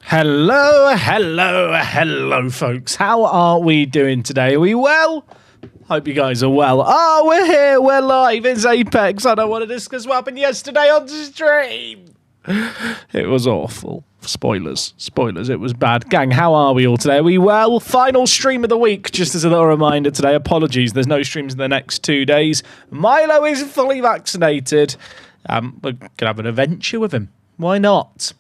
Hello, folks. How are we doing today? Are we well? Hope you guys are well. Oh, we're here. We're live. It's Apex. I don't want to discuss what happened yesterday on stream. It was awful. Spoilers. It was bad. Gang, how are we all today? Are we well? Final stream of the week. Just as a little reminder today, apologies. There's no streams in the next 2 days. Milo is fully vaccinated. We're going to have an adventure with him. Why not?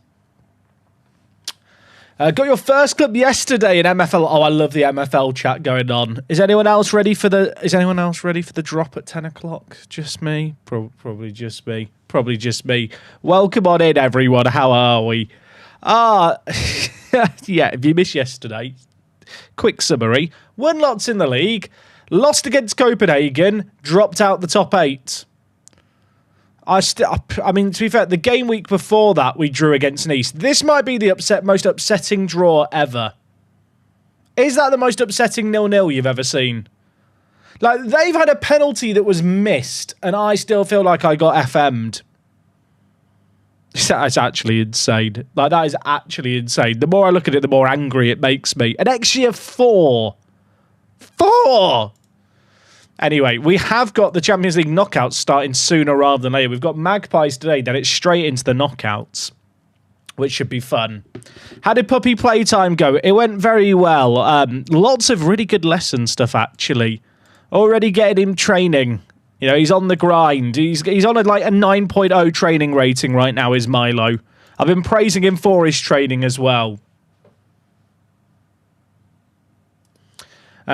Got your first clip yesterday in MFL. Oh, I love the MFL chat going on. Is anyone else ready for the drop at 10 o'clock? Just me? Probably just me. Welcome on in, everyone. How are we? Yeah, if you missed yesterday, quick summary. Won lots in the league, lost against Copenhagen, dropped out the top 8. I mean, to be fair, the game week before that, we drew against Nice. This might be the most upsetting draw ever. Is that the most upsetting 0-0 you've ever seen? Like, they've had a penalty that was missed, and I still feel like I got FM'd. That's actually insane. Like, that is actually insane. The more I look at it, the more angry it makes me. An XG of 4. 4! Anyway, we have got the Champions League knockouts starting sooner rather than later. We've got Magpies today, then it's straight into the knockouts, which should be fun. How did puppy playtime go? It went very well. Lots of really good lesson stuff, actually. Already getting him training. You know, he's on the grind. He's on a 9.0 training rating right now, is Milo. I've been praising him for his training as well.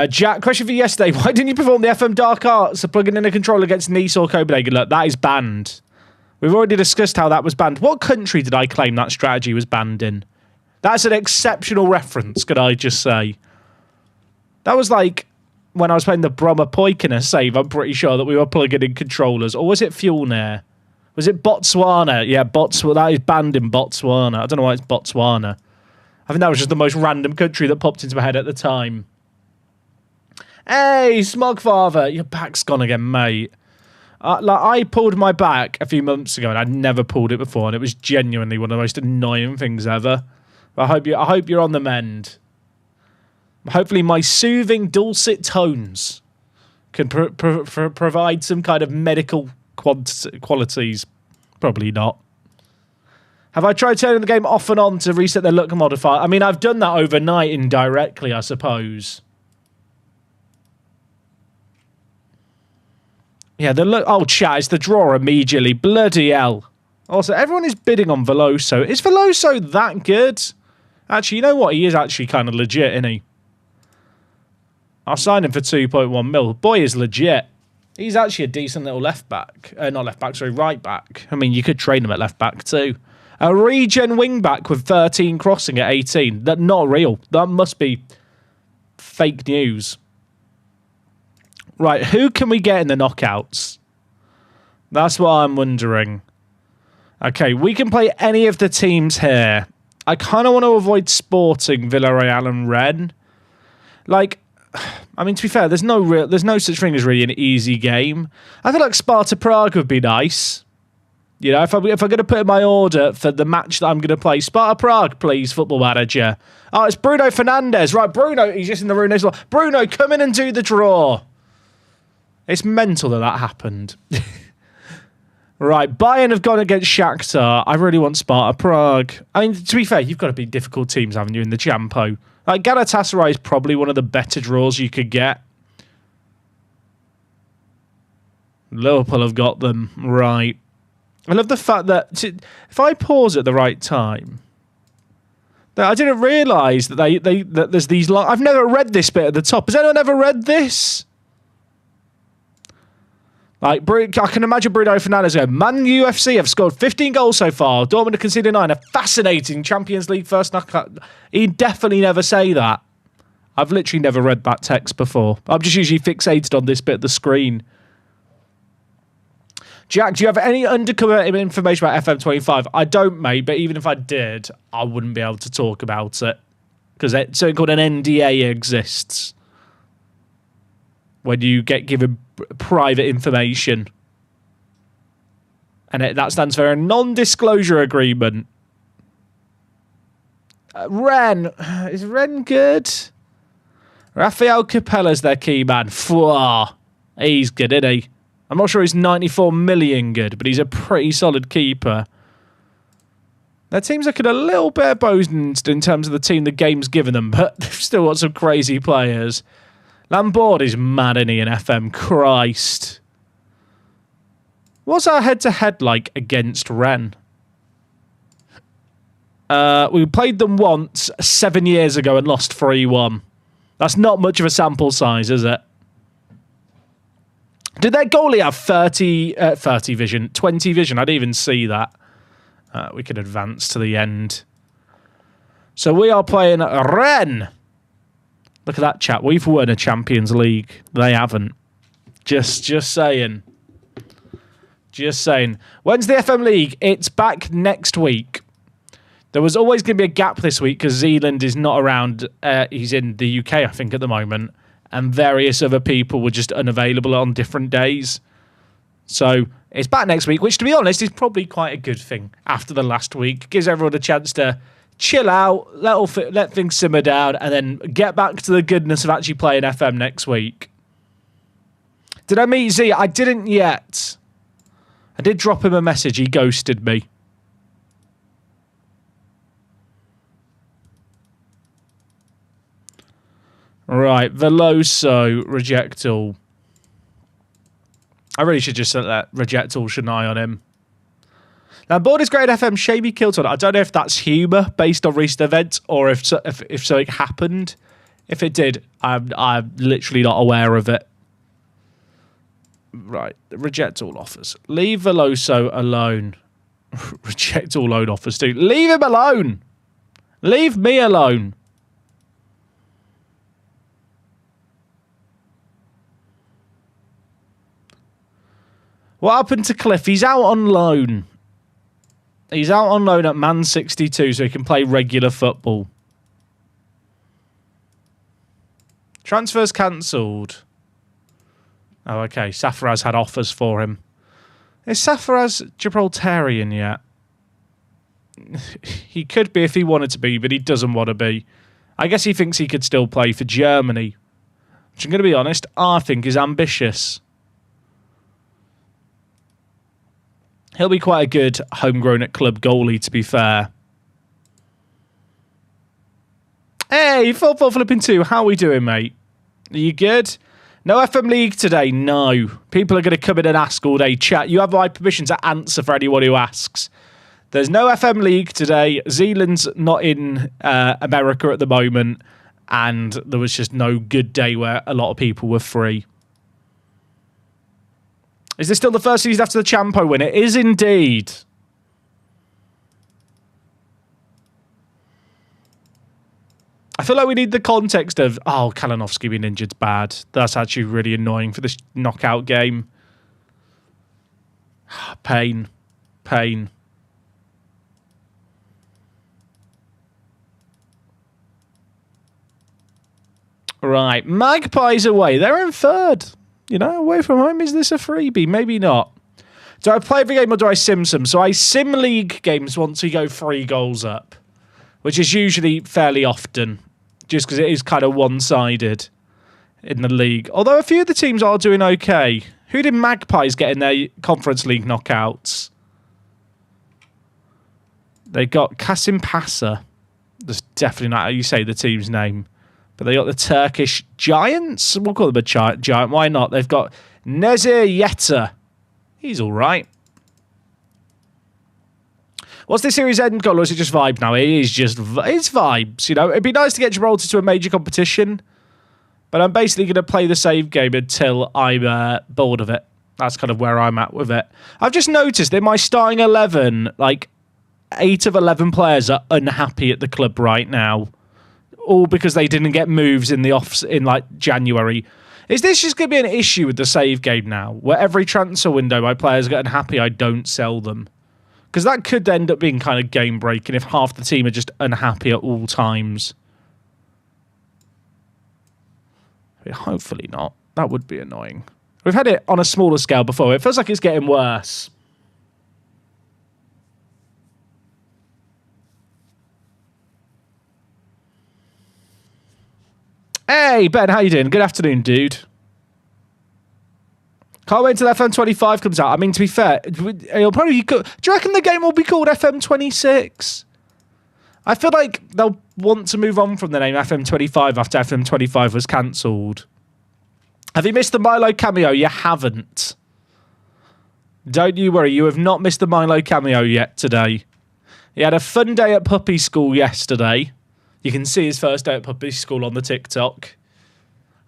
Jack, question for you yesterday. Why didn't you perform the FM Dark Arts of plugging in a controller against Nice or Copenhagen? Look, that is banned. We've already discussed how that was banned. What country did I claim that strategy was banned in? That's an exceptional reference, could I just say. That was like when I was playing the Bromma Poikina save. I'm pretty sure that we were plugging in controllers. Or was it Fjolnir? Was it Botswana? Yeah, Botswana. That is banned in Botswana. I don't know why it's Botswana. I think that was just the most random country that popped into my head at the time. Hey, Smogfather, your back's gone again, mate. I pulled my back a few months ago, and I'd never pulled it before, and it was genuinely one of the most annoying things ever. I hope you're on the mend. Hopefully, my soothing, dulcet tones can provide some kind of medical qualities. Probably not. Have I tried turning the game off and on to reset the look modifier? I mean, I've done that overnight indirectly, I suppose. Yeah, the look. Oh, chat, it's the draw immediately. Bloody hell. Also, everyone is bidding on Veloso. Is Veloso that good? Actually, you know what? He is actually kind of legit, isn't he? I'll sign him for 2.1 mil. Boy is legit. He's actually a decent little left back. Not left back, sorry, right back. I mean, you could train him at left back too. A regen wing back with 13 crossing at 18. That's not real. That must be fake news. Right, who can we get in the knockouts? That's what I'm wondering. Okay, we can play any of the teams here. I kind of want to avoid Sporting, Villarreal and Rennes. Like, I mean, to be fair, there's no such thing as really an easy game. I feel like Sparta Prague would be nice. You know, if I'm going to put in my order for the match that I'm going to play, Sparta Prague, please, Football Manager. Oh, it's Bruno Fernandes. Right, Bruno, he's just in the room as well. Bruno, come in and do the draw. It's mental that happened. Right, Bayern have gone against Shakhtar. I really want Sparta Prague. I mean, to be fair, you've got to beat difficult teams, haven't you, in the Champo? Like, Galatasaray is probably one of the better draws you could get. Liverpool have got them. Right. I love the fact that if I pause at the right time, that I didn't realise that that there's these... I've never read this bit at the top. Has anyone ever read this? Like, I can imagine Bruno Fernandes going, Man UFC have scored 15 goals so far. Dortmund have conceded 9. A fascinating Champions League first knockout. He'd definitely never say that. I've literally never read that text before. I'm just usually fixated on this bit of the screen. Jack, do you have any undercover information about FM25? I don't, mate, but even if I did, I wouldn't be able to talk about it. Because something called an NDA exists. When you get given private information. And that stands for a non-disclosure agreement. Rennes. Is Rennes good? Rafael Capella's their key man. Fwah. He's good, isn't he? I'm not sure he's 94 million good, but he's a pretty solid keeper. Their team's looking a little bit bones in terms of the team the game's given them, but they've still got some crazy players. Lambord is mad, isn't he, in FM? Christ. What's our head-to-head like against Rennes? We played them once 7 years ago and lost 3-1. That's not much of a sample size, is it? Did their goalie have 20 vision? I didn't even see that. We can advance to the end. So we are playing Rennes. Look at that, chat. We've won a Champions League. They haven't. Just saying. Just saying. When's the FM League? It's back next week. There was always going to be a gap this week because Zealand is not around. He's in the UK, I think, at the moment. And various other people were just unavailable on different days. So it's back next week, which, to be honest, is probably quite a good thing after the last week. Gives everyone a chance to chill out, let things simmer down, and then get back to the goodness of actually playing FM next week. Did I meet Z? I didn't yet. I did drop him a message. He ghosted me. Right, Veloso, reject all. I really should just let reject all, shouldn't I, on him? Now, board is great FM. Shamey killed on it. I don't know if that's humour based on recent events or if something happened. If it did, I'm literally not aware of it. Right, reject all offers. Leave Veloso alone. Reject all loan offers too. Leave him alone. Leave me alone. What happened to Cliff? He's out on loan. He's out on loan at Man 62 so he can play regular football. Transfers cancelled. Oh, okay. Safaraz had offers for him. Is Safaraz Gibraltarian yet? He could be if he wanted to be, but he doesn't want to be. I guess he thinks he could still play for Germany. Which, I'm going to be honest, I think is ambitious. He'll be quite a good homegrown at club goalie, to be fair. Hey, football flipping 2. How are we doing, mate? Are you good? No FM League today? No. People are going to come in and ask all day. Chat, you have my permission to answer for anyone who asks. There's no FM League today. Zealand's not in America at the moment. And there was just no good day where a lot of people were free. Is this still the first season after the Champo win? It is indeed. I feel like we need the context of, oh, Kalinowski being injured's bad. That's actually really annoying for this knockout game. Pain. Pain. Right, Magpies away. They're in third. You know, away from home, is this a freebie? Maybe not. Do I play every game or do I sim some? So I sim league games once we go 3 goals up, which is usually fairly often, just because it is kind of one-sided in the league. Although a few of the teams are doing okay. Who did Magpies get in their Conference League knockouts? They got Kasim Pasa. That's definitely not how you say the team's name. But they got the Turkish Giants. We'll call them a giant. Why not? They've got Nezir Yeta. He's all right. What's this series end goal, or is it just vibe now? It is just it's vibes, you know. It'd be nice to get Gibraltar to a major competition, but I'm basically going to play the save game until I'm bored of it. That's kind of where I'm at with it. I've just noticed in my starting 11, like 8 of 11 players are unhappy at the club right now. All because they didn't get moves in the offs in like January. Is this just going to be an issue with the save game now, where every transfer window my players get unhappy, I don't sell them? Because that could end up being kind of game breaking if half the team are just unhappy at all times. I mean, hopefully not. That would be annoying. We've had it on a smaller scale before. It feels like it's getting worse. Hey, Ben, how you doing? Good afternoon, dude. Can't wait until FM25 comes out. I mean, to be fair, it'll probably... Do you reckon the game will be called FM26? I feel like they'll want to move on from the name FM25 after FM25 was cancelled. Have you missed the Milo cameo? You haven't. Don't you worry, you have not missed the Milo cameo yet today. He had a fun day at puppy school yesterday. You can see his first day at puppy school on the TikTok.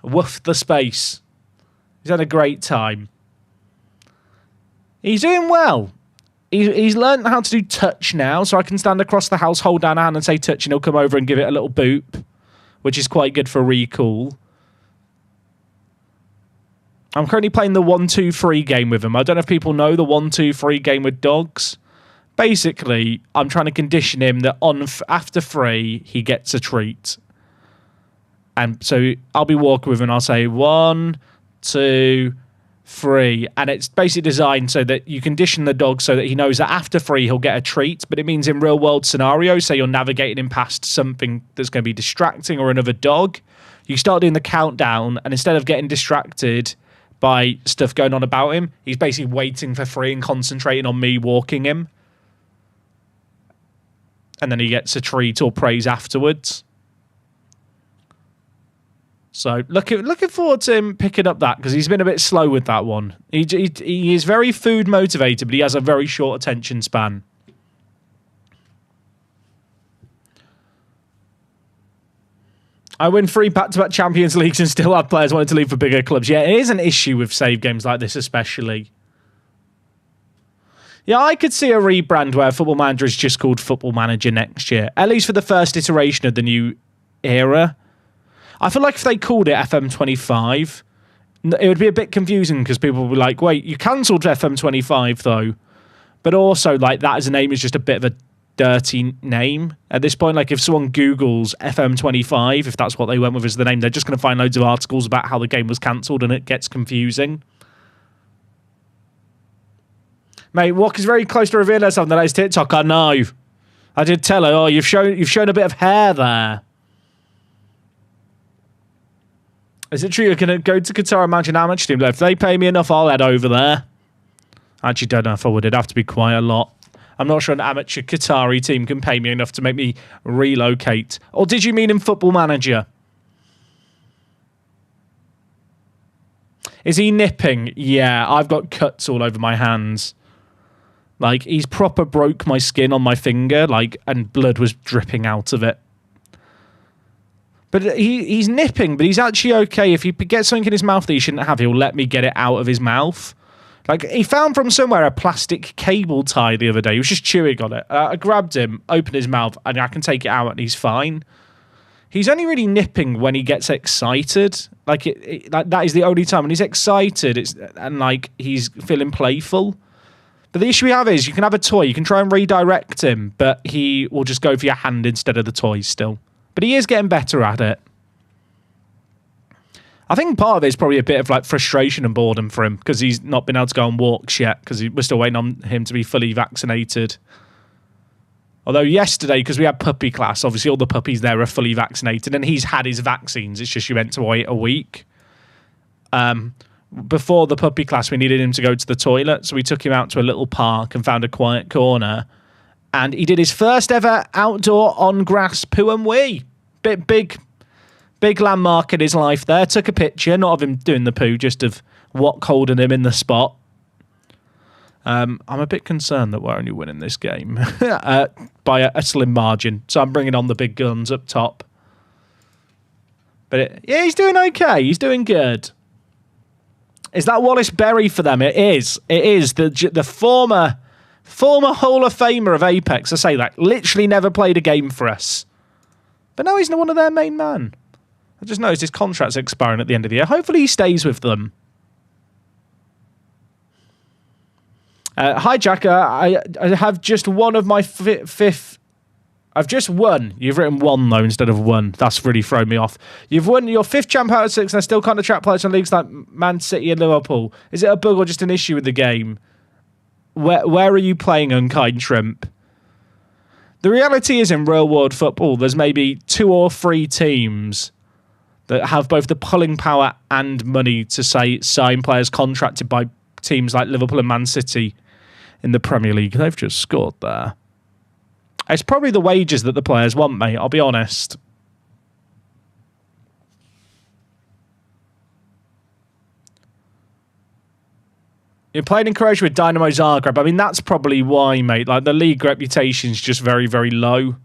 Woof the space. He's had a great time. He's doing well. He's learned how to do touch now, so I can stand across the house, hold down a hand and say touch, and he'll come over and give it a little boop, which is quite good for recall. I'm currently playing the 1-2-3 game with him. I don't know if people know the 1-2-3 game with dogs. Basically, I'm trying to condition him that after 3, he gets a treat. And so I'll be walking with him and I'll say 1, 2, 3. And it's basically designed so that you condition the dog so that he knows that after 3, he'll get a treat. But it means in real world scenarios, say you're navigating him past something that's going to be distracting or another dog, you start doing the countdown, and instead of getting distracted by stuff going on about him, he's basically waiting for 3 and concentrating on me walking him. And then he gets a treat or praise afterwards. So looking forward to him picking up that, because he's been a bit slow with that one. He is very food motivated, but he has a very short attention span. I win 3 back-to-back Champions Leagues and still have players wanting to leave for bigger clubs. Yeah, it is an issue with save games like this especially. Yeah, I could see a rebrand where Football Manager is just called Football Manager next year. At least for the first iteration of the new era. I feel like if they called it FM25, it would be a bit confusing because people would be like, wait, you cancelled FM25 though. But also, like, that as a name is just a bit of a dirty name at this point. Like, if someone Googles FM25, if that's what they went with as the name, they're just going to find loads of articles about how the game was cancelled and it gets confusing. Mate, Walker's very close to revealing herself on the latest TikTok. I know. I did tell her, oh, you've shown a bit of hair there. Is it true you're going to go to Qatar and manage an amateur team? If they pay me enough, I'll head over there. I actually don't know if I would. It'd have to be quite a lot. I'm not sure an amateur Qatari team can pay me enough to make me relocate. Or did you mean in Football Manager? Is he nipping? Yeah, I've got cuts all over my hands. Like, he's proper broke my skin on my finger, like, and blood was dripping out of it. But he's nipping, but he's actually okay. If he gets something in his mouth that he shouldn't have, he'll let me get it out of his mouth. Like, he found from somewhere a plastic cable tie the other day. He was just chewing on it. I grabbed him, opened his mouth, and I can take it out, and he's fine. He's only really nipping when he gets excited. Like, like that is the only time when he's excited. And like, he's feeling playful. But the issue we have is you can have a toy. You can try and redirect him, but he will just go for your hand instead of the toy still. But he is getting better at it. I think part of it is probably a bit of like frustration and boredom for him because he's not been able to go on walks yet because we're still waiting on him to be fully vaccinated. Although yesterday, because we had puppy class, obviously all the puppies there are fully vaccinated and he's had his vaccines. It's just you meant to wait a week. Before the puppy class, we needed him to go to the toilet. So we took him out to a little park and found a quiet corner. And he did his first ever outdoor on grass poo and wee. Big landmark in his life there. Took a picture, not of him doing the poo, just of Watt holding him in the spot. I'm a bit concerned that we're only winning this game by a slim margin. So I'm bringing on the big guns up top. But yeah, he's doing okay. He's doing good. Is that Wallace Berry for them? It is. It is. The former Hall of Famer of Apex. I say that. Literally never played a game for us. But now he's not one of their main man. I just noticed his contract's expiring at the end of the year. Hopefully he stays with them. Hi, Jack. I have just one of my fifth... I've just won. You've written one, though, instead of one. That's really thrown me off. You've won your 5th champ out of 6, and I still can't attract players from leagues like Man City and Liverpool. Is it a bug or just an issue with the game? Where are you playing, Unkind Shrimp? The reality is in real-world football, there's maybe 2 or 3 teams that have both the pulling power and money to, say, sign players contracted by teams like Liverpool and Man City in the Premier League. They've just scored there. It's probably the wages that the players want, mate, I'll be honest. You're playing in Croatia with Dynamo Zagreb. I mean, that's probably why, mate. Like, the league reputation's just very, very low.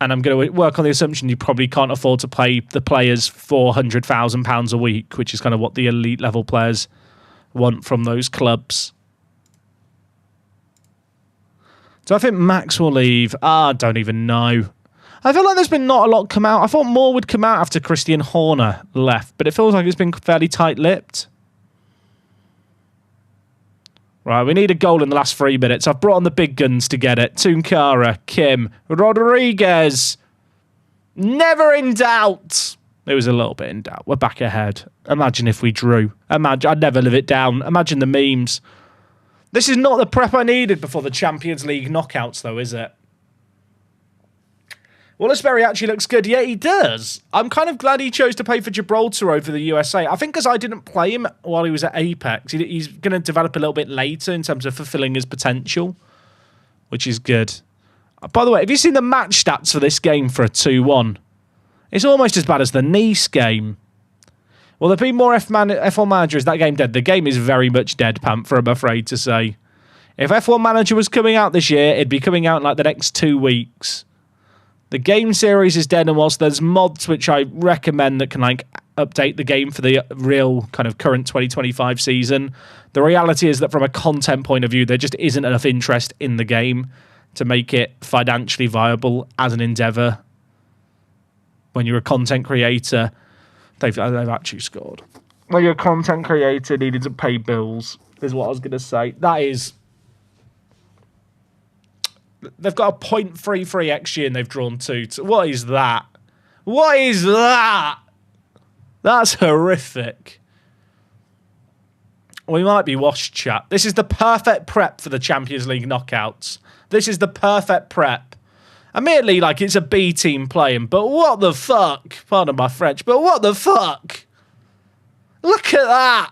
And I'm going to work on the assumption you probably can't afford to pay the players £400,000 a week, which is kind of what the elite level players want from those clubs. Do I think Max will leave? I don't even know. I feel like there's been not a lot come out. I thought more would come out after Christian Horner left, but it feels like it's been fairly tight-lipped. Right, we need a goal in the last 3 minutes. I've brought on the big guns to get it. Tunkara, Kim, Rodriguez. Never in doubt. It was a little bit in doubt. We're back ahead. Imagine if we drew. Imagine, I'd never live it down. Imagine the memes. This is not the prep I needed before the Champions League knockouts, though, is it? Willis-Berry actually looks good. Yeah, he does. I'm kind of glad he chose to play for Gibraltar over the USA. I think because I didn't play him while he was at Apex, he's going to develop a little bit later in terms of fulfilling his potential, which is good. By the way, have you seen the match stats for this game for a 2-1? It's almost as bad as the Nice game. Will there be more F1 Manager? Is that game dead? The game is very much dead, Panther, I'm afraid to say. If F1 Manager was coming out this year, it'd be coming out in like the next 2 weeks. The game series is dead, and whilst there's mods which I recommend that can like update the game for the real kind of current 2025 season, the reality is that from a content point of view, there just isn't enough interest in the game to make it financially viable as an endeavour. When you're a content creator, they've actually scored. When you're a content creator needing to pay bills, is what I was going to say. That is... They've got a 0.33 XG and they've drawn 2. What is that? What is that? That's horrific. We might be washed, chat. This is the perfect prep for the Champions League knockouts. This is the perfect prep. Admittedly, like, it's a B team playing, but what the fuck? Pardon my French, but what the fuck? Look at that.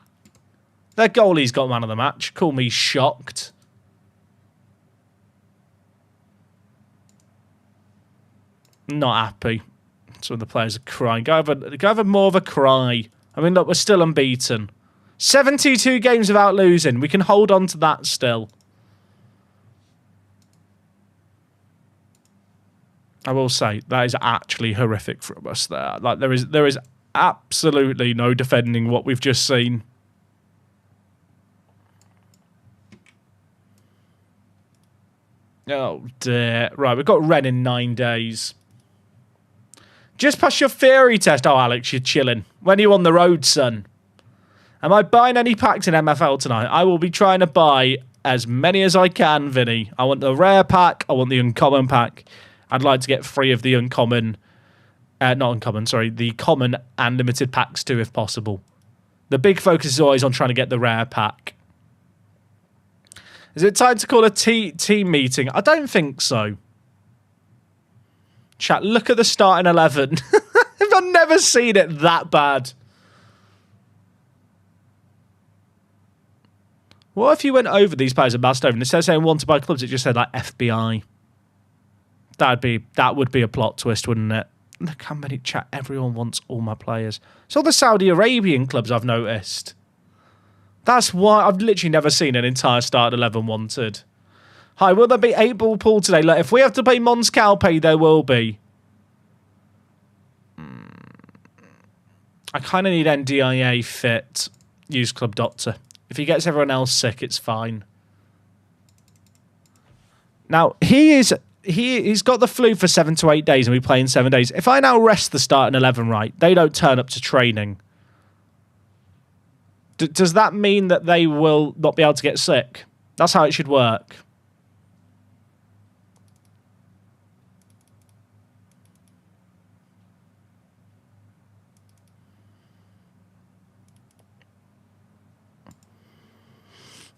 Their goalie's got man of the match. Call me shocked. Not happy. Some of the players are crying. Go have more of a cry. I mean, look, we're still unbeaten. 72 games without losing. We can hold on to that still. I will say, that is actually horrific from us there. Like, there is absolutely no defending what we've just seen. Oh, dear. Right, we've got Rennes in 9 days. Just pass your theory test. Oh, Alex, you're chilling. When are you on the road, son? Am I buying any packs in MFL tonight? I will be trying to buy as many as I can, Vinny. I want the rare pack. I want the uncommon pack. I'd like to get 3 of the uncommon... not uncommon, sorry. The common and limited packs too, if possible. The big focus is always on trying to get the rare pack. Is it time to call a team meeting? I don't think so. Chat, look at the starting 11. I've never seen it that bad. What if you went over these players and moused over and instead of saying wanted by clubs, it just said like FBI? That would be a plot twist, wouldn't it? Look how many chat. Everyone wants all my players. It's all the Saudi Arabian clubs I've noticed. That's why I've literally never seen an entire start 11 wanted. Hi, will there be 8-ball pool today? Look, if we have to play Mons Calpe, there will be. I kind of need NDIA fit. Use Club Doctor. If he gets everyone else sick, it's fine. Now, he's got the flu for 7 to 8 days and we play in 7 days. If I now rest the starting 11 right, they don't turn up to training. Does that mean that they will not be able to get sick? That's how it should work.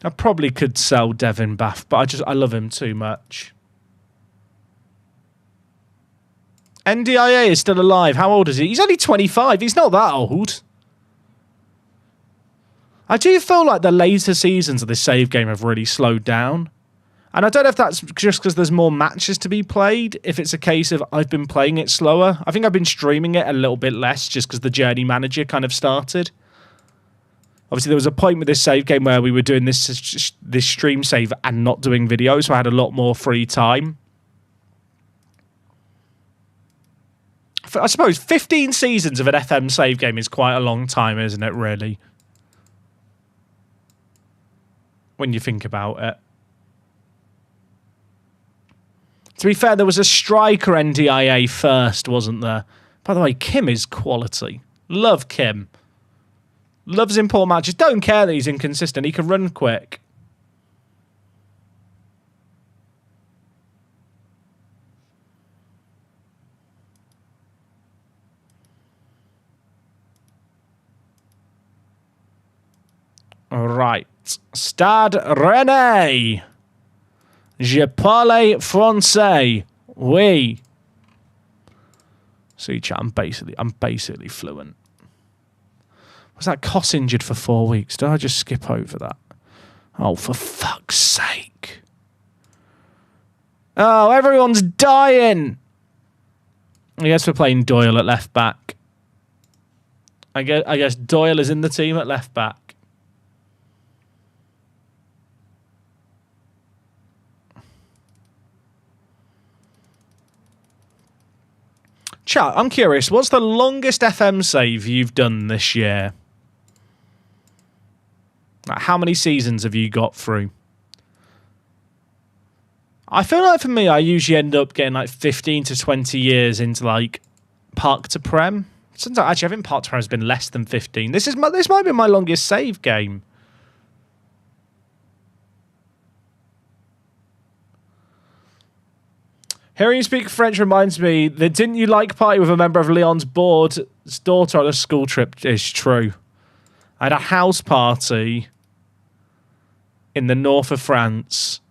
I probably could sell Devin Bath, but I love him too much. NDIA is still alive. How old is he? He's only 25. He's not that old. I do feel like the later seasons of this save game have really slowed down. And I don't know if that's just because there's more matches to be played, if it's a case of I've been playing it slower. I think I've been streaming it a little bit less just because the Journey Manager kind of started. Obviously, there was a point with this save game where we were doing this stream save and not doing videos, so I had a lot more free time. I suppose 15 seasons of an FM save game is quite a long time, isn't it, really? When you think about it. To be fair, there was a striker NDIA first, wasn't there? By the way, Kim is quality. Love Kim. Loves import matches. Don't care that he's inconsistent. He can run quick. All right. Stade Rennes. Je parle français. Oui. See, chat, I'm basically fluent. Was that Koss injured for 4 weeks? Did I just skip over that? Oh, for fuck's sake. Oh, everyone's dying. I guess we're playing Doyle at left back. I guess Doyle is in the team at left back. Chat, I'm curious, what's the longest FM save you've done this year? Like, how many seasons have you got through? I feel like for me, I usually end up getting like 15 to 20 years into like Park to Prem. Sometimes actually, I think Park to Prem has been less than 15. This might be my longest save game. Hearing you speak French reminds me that didn't you like party with a member of Leon's board's daughter on a school trip? It's true. I had a house party in the north of France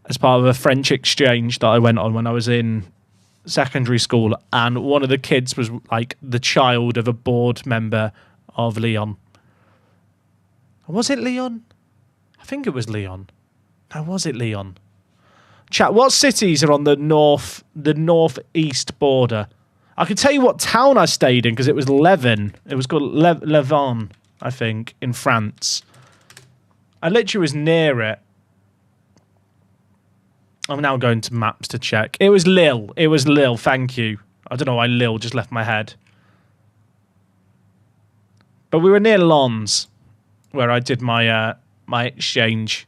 as part of a French exchange that I went on when I was in secondary school, and one of the kids was like the child of a board member of Leon. Was it Leon? I think it was Leon. No, was it Leon? Chat, what cities are on the northeast border? I can tell you what town I stayed in because it was Levin. It was called Levin, I think, in France. I literally was near it. I'm now going to maps to check. It was Lille. It was Lille, thank you. I don't know why Lille just left my head. But we were near Lens, where I did my my exchange.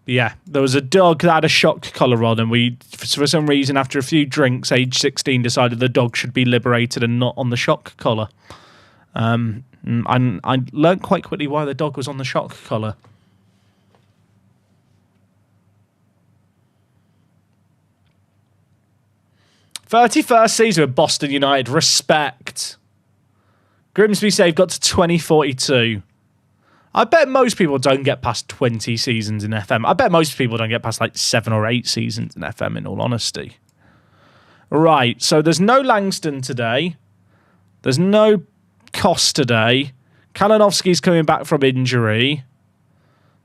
Yeah, there was a dog that had a shock collar on, and we, for some reason, after a few drinks, age 16, decided the dog should be liberated and not on the shock collar. And I learned quite quickly why the dog was on the shock collar. "31st season with Boston United. Respect." Grimsby save got to 2042. I bet most people don't get past 20 seasons in FM. I bet most people don't get past like 7 or 8 seasons in FM, in all honesty. Right, so there's no Langston today. There's no Koss today. Kalinowski's coming back from injury.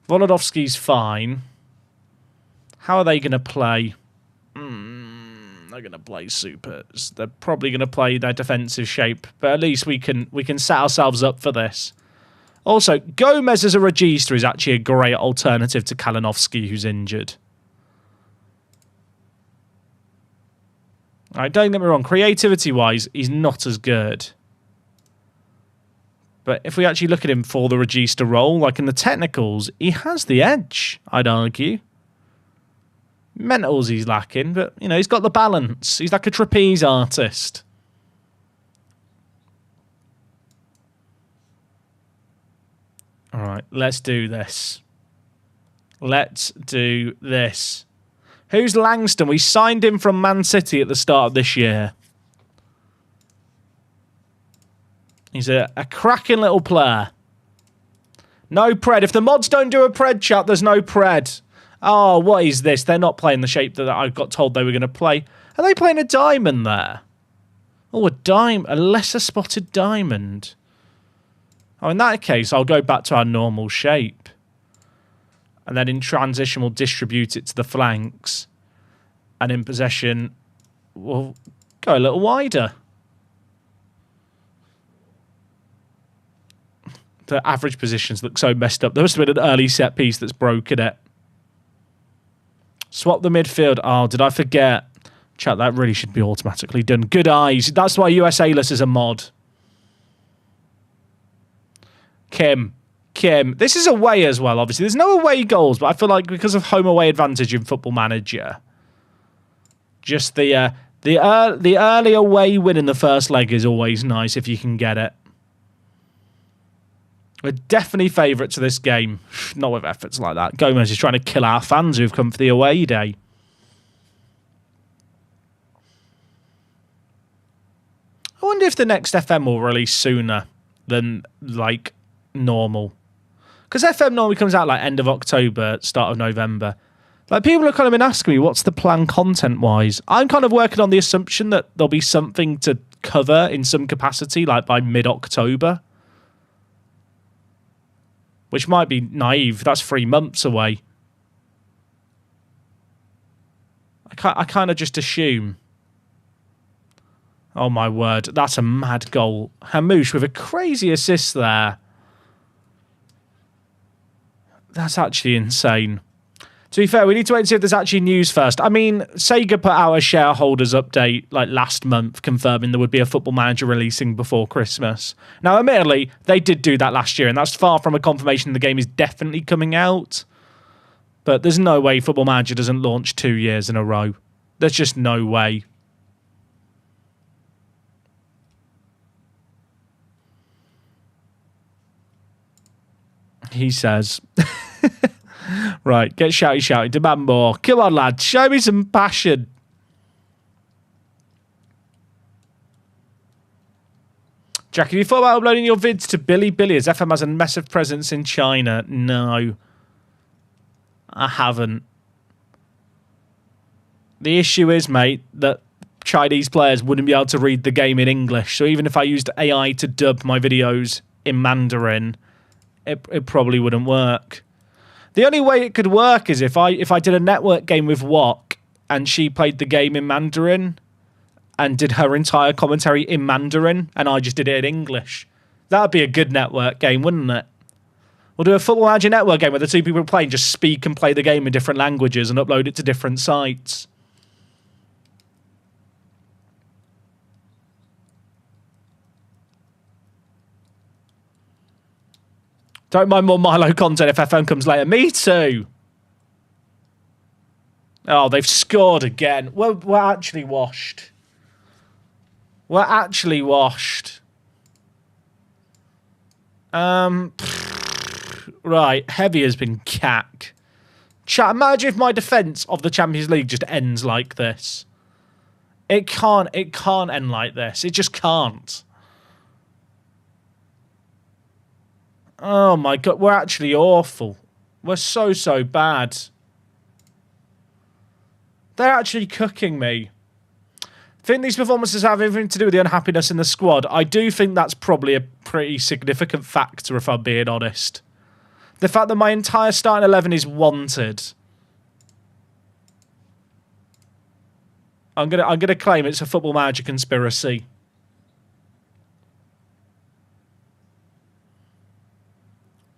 Volodovsky's fine. How are they going to play? They're going to play supers. They're probably going to play their defensive shape, but at least we can set ourselves up for this. Also, Gomez as a regista is actually a great alternative to Kalinowski, who's injured. All right, don't get me wrong. Creativity-wise, he's not as good. But if we actually look at him for the regista role, like in the technicals, he has the edge, I'd argue. Mentals he's lacking, but, you know, he's got the balance. He's like a trapeze artist. All right, let's do this. Let's do this. Who's Langston? We signed him from Man City at the start of this year. He's a cracking little player. No pred. If the mods don't do a pred, chat, there's no pred. Oh, what is this? They're not playing the shape that I got told they were going to play. Are they playing a diamond there? Oh, a lesser spotted diamond. Oh, in that case, I'll go back to our normal shape. And then in transition, we'll distribute it to the flanks. And in possession, we'll go a little wider. The average positions look so messed up. There must have been an early set piece that's broken it. Swap the midfield. Oh, did I forget? Chat, that really should be automatically done. Good eyes. That's why USA-less is a mod. Kim. This is away as well, obviously. There's no away goals, but I feel like because of home-away advantage in Football Manager, just the early away win in the first leg is always nice if you can get it. We're definitely favourite to this game. Not with efforts like that. Gomez is trying to kill our fans who've come for the away day. I wonder if the next FM will release sooner than, like, normal. Because FM normally comes out, like, end of October, start of November. Like, people have kind of been asking me, what's the plan content-wise? I'm kind of working on the assumption that there'll be something to cover in some capacity, like, by mid-October. Which might be naive. That's 3 months away. I kind of just assume. Oh, my word. That's a mad goal. Hamouche with a crazy assist there. That's actually insane. To be fair, we need to wait and see if there's actually news first. I mean, Sega put out a shareholders update like last month confirming there would be a Football Manager releasing before Christmas. Now, admittedly, they did do that last year, and that's far from a confirmation the game is definitely coming out. But there's no way Football Manager doesn't launch 2 years in a row. There's just no way. He says... Right, get shouty, demand more. Come on, lad, show me some passion. Jack, have you thought about uploading your vids to Billy Billiards? FM has a massive presence in China. No, I haven't. The issue is, mate, that Chinese players wouldn't be able to read the game in English. So even if I used AI to dub my videos in Mandarin, it probably wouldn't work. The only way it could work is if I did a network game with Wok and she played the game in Mandarin and did her entire commentary in Mandarin and I just did it in English. That would be a good network game, wouldn't it? We'll do a Football Manager network game where the two people playing just speak and play the game in different languages and upload it to different sites. Don't mind more Milo content if FM comes later. Me too. Oh, they've scored again. We're actually washed. We're actually washed. Right, Heavy has been cack. Chat, imagine if my defence of the Champions League just ends like this. It can't end like this. It just can't. Oh my God, we're actually awful. We're so bad. They're actually cooking me. I think these performances have everything to do with the unhappiness in the squad. I do think that's probably a pretty significant factor, if I'm being honest. The fact that my entire starting 11 is wanted. I'm gonna claim it's a Football Manager conspiracy.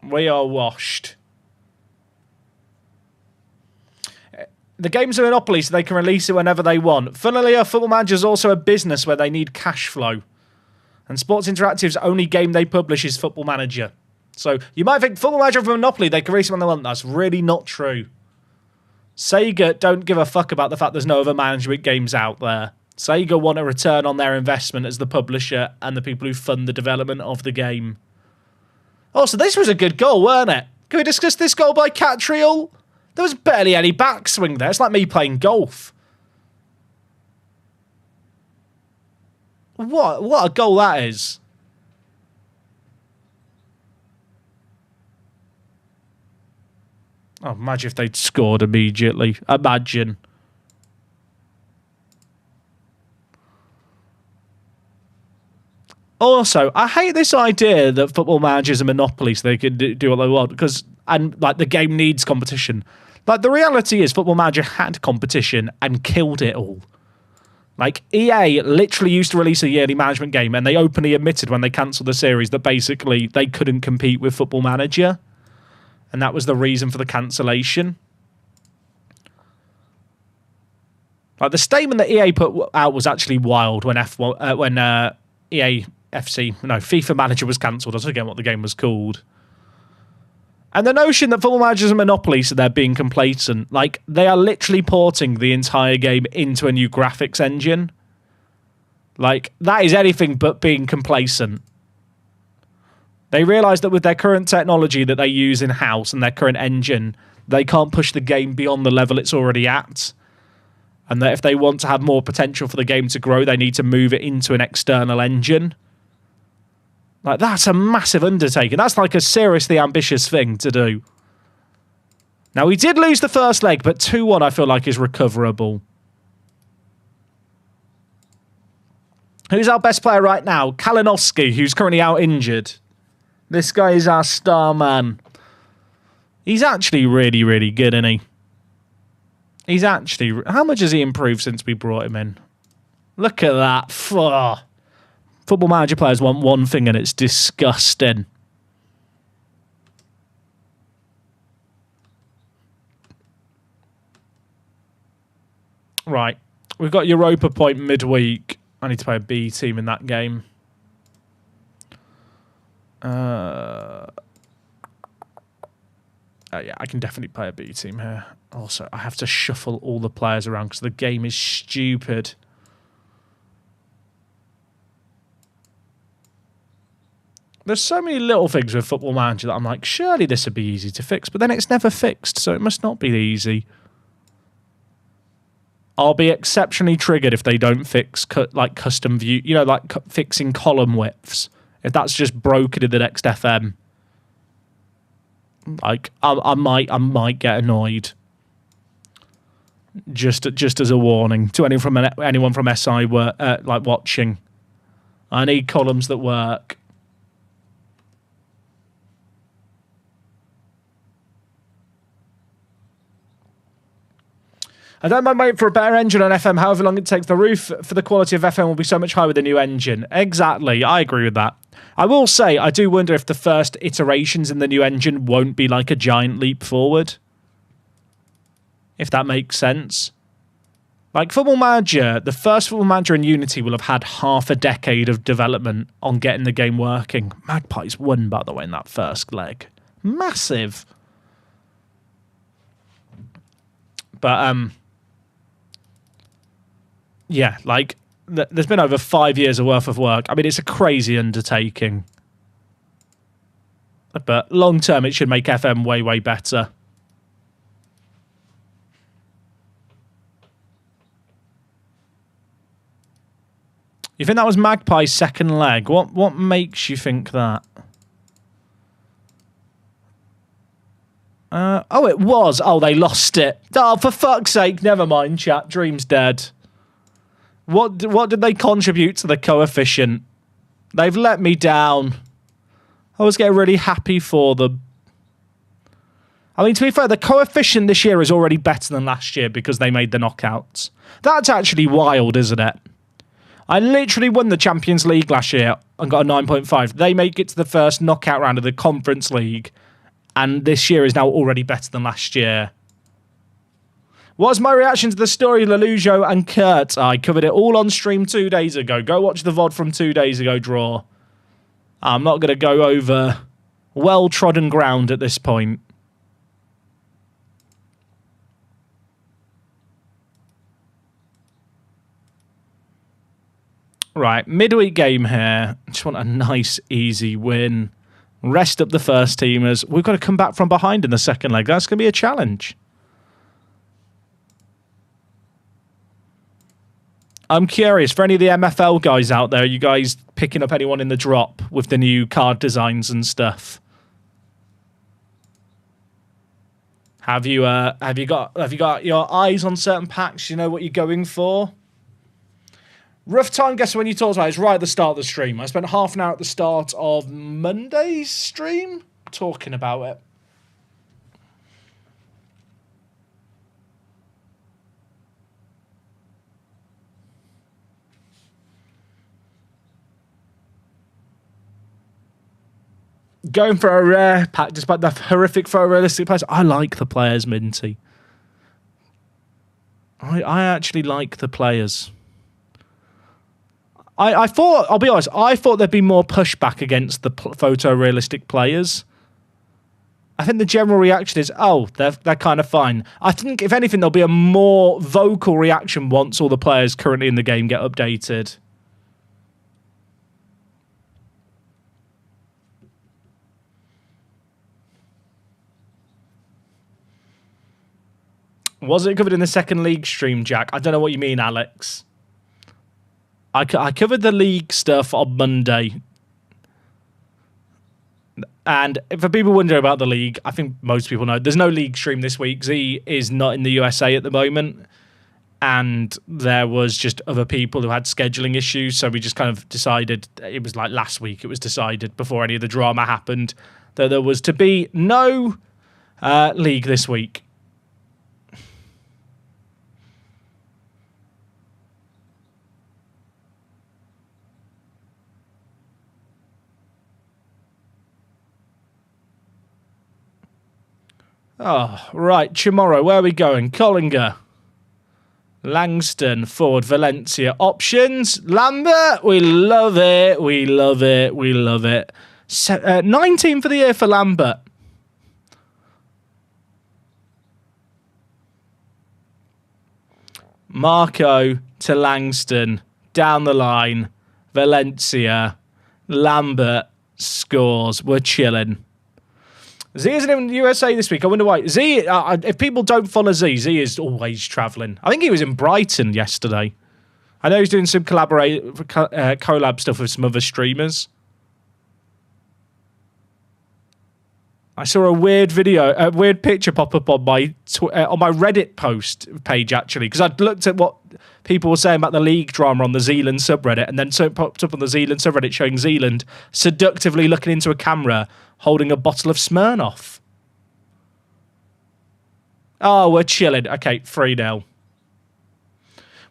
We are washed. The game's a monopoly, so they can release it whenever they want. Funnily enough, Football Manager is also a business where they need cash flow. And Sports Interactive's only game they publish is Football Manager. So you might think Football Manager of a monopoly, they can release it when they want. That's really not true. Sega don't give a fuck about the fact there's no other management games out there. Sega want a return on their investment as the publisher and the people who fund the development of the game. Also, this was a good goal, weren't it? Can we discuss this goal by Catriel? There was barely any backswing there. It's like me playing golf. What a goal that is. Oh, imagine if they'd scored immediately. Imagine. Also, I hate this idea that Football Manager is a monopoly so they can do what they want because, and like the game needs competition. Like the reality is Football Manager had competition and killed it all. Like EA literally used to release a yearly management game and they openly admitted when they cancelled the series that basically they couldn't compete with Football Manager. And that was the reason for the cancellation. Like the statement that EA put out was actually wild when EA FIFA Manager was cancelled. I forget what the game was called. And the notion that Football Manager is a monopoly, so they're being complacent. Like, they are literally porting the entire game into a new graphics engine. Like, that is anything but being complacent. They realise that with their current technology that they use in-house and their current engine, they can't push the game beyond the level it's already at. And that if they want to have more potential for the game to grow, they need to move it into an external engine. Like, that's a massive undertaking. That's like a seriously ambitious thing to do. Now, we did lose the first leg, but 2-1 I feel like is recoverable. Who's our best player right now? Kalinowski, who's currently out injured. This guy is our star man. He's actually really, really good, isn't he? He's actually... How much has he improved since we brought him in? Look at that. Football Manager players want one thing and it's disgusting. Right. We've got Europa point midweek. I need to play a B team in that game. Yeah, I can definitely play a B team here. Also, I have to shuffle all the players around because the game is stupid. There's so many little things with Football Manager that I'm like, surely this would be easy to fix, but then it's never fixed, so it must not be easy. I'll be exceptionally triggered if they don't fix like custom view, you know, like fixing column widths. If that's just broken in the next FM, like I might get annoyed. Just as a warning to anyone from SI like watching. I need columns that work. I don't mind waiting for a better engine on FM, however long it takes. The roof for the quality of FM will be so much higher with the new engine. Exactly, I agree with that. I will say, I do wonder if the first iterations in the new engine won't be like a giant leap forward. If that makes sense. Like Football Manager, the first Football Manager in Unity will have had half a decade of development on getting the game working. Magpies won, by the way, in that first leg. Massive. But, yeah, like, there's been over 5 years of worth of work. I mean, it's a crazy undertaking. But long term, it should make FM way, way better. You think that was Magpie's second leg? What makes you think that? Oh, it was. Oh, they lost it. Oh, for fuck's sake. Never mind, chat. Dream's dead. What did they contribute to the coefficient? They've let me down. I was getting really happy for them. I mean, to be fair, the coefficient this year is already better than last year because they made the knockouts. That's actually wild, isn't it? I literally won the Champions League last year and got a 9.5. They make it to the first knockout round of the Conference League, and this year is now already better than last year. What's my reaction to the story, Lelujo and Kurt? I covered it all on stream 2 days ago. Go watch the VOD from 2 days ago, Draw. I'm not going to go over well-trodden ground at this point. Right, midweek game here. Just want a nice, easy win. Rest up the first teamers. We've got to come back from behind in the second leg. That's going to be a challenge. I'm curious, for any of the MFL guys out there, are you guys picking up anyone in the drop with the new card designs and stuff? Have you got your eyes on certain packs? You know what you're going for? Rough time guess when you talked about it. It's right at the start of the stream. I spent half an hour at the start of Monday's stream talking about it. Going for a rare pack despite the horrific photorealistic players. I like the players, Minty. I actually like the players. I thought, I'll be honest, I thought there'd be more pushback against the photorealistic players. I think the general reaction is, oh, they're kind of fine. I think, if anything, there'll be a more vocal reaction once all the players currently in the game get updated. Was it covered in the second league stream, Jack? I don't know what you mean, Alex. I covered the league stuff on Monday. And for people wondering about the league, I think most people know there's no league stream this week. Z is not in the USA at the moment. And there was just other people who had scheduling issues. So we just kind of decided, it was like last week, it was decided before any of the drama happened, that there was to be no league this week. Oh, right. Tomorrow, where are we going? Collinger. Langston, Ford, Valencia. Options. Lambert. We love it. We love it. We love it. 19 for the year for Lambert. Marco to Langston. Down the line. Valencia. Lambert scores. We're chilling. Z isn't in the USA this week. I wonder why. Z, if people don't follow Z, Z is always travelling. I think he was in Brighton yesterday. I know he's doing some collab stuff with some other streamers. I saw a weird picture pop up on my Reddit post page, actually, because I'd looked at what people were saying about the league drama on the Zealand subreddit, and then so it popped up on the Zealand subreddit showing Zealand seductively looking into a camera holding a bottle of Smirnoff. Oh, we're chilling. Okay, 3-0.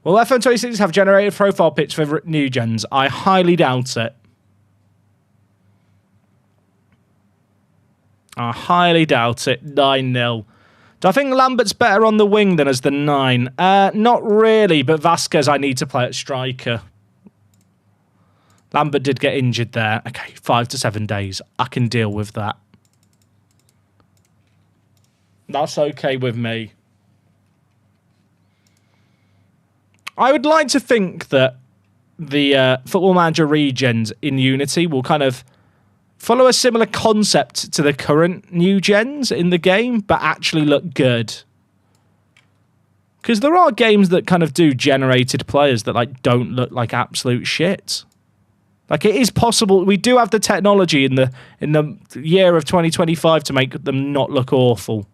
Will FM26 have generated profile pics for new gens? I highly doubt it. I highly doubt it. 9-0. Do I think Lambert's better on the wing than as the 9? Not really, but Vasquez I need to play at striker. Lambert did get injured there. Okay, 5 to 7 days. I can deal with that. That's okay with me. I would like to think that the Football Manager regens in Unity will kind of follow a similar concept to the current new gens in the game, but actually look good. Because there are games that kind of do generated players that like don't look like absolute shit. Like, it is possible. We do have the technology in the year of 2025 to make them not look awful.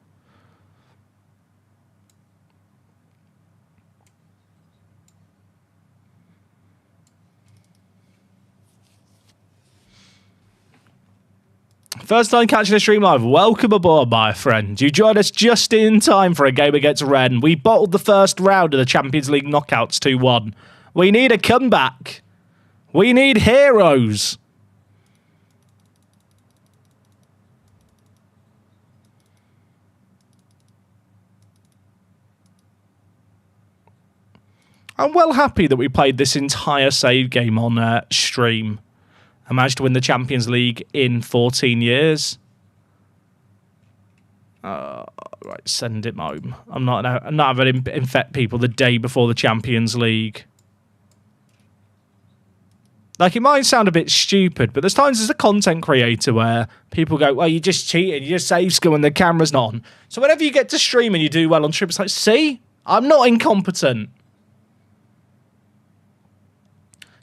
First time catching the stream live, welcome aboard, my friend. You joined us just in time for a game against Rennes. We bottled the first round of the Champions League knockouts 2-1. We need a comeback. We need heroes. I'm well happy that we played this entire save game on stream. I managed to win the Champions League in 14 years. Right, send him home. I'm not having to infect people the day before the Champions League. Like, it might sound a bit stupid, but there's times as a content creator where people go, well, you just cheated, you just save skill when the camera's not on. So whenever you get to stream and you do well on stream, it's like, see? I'm not incompetent.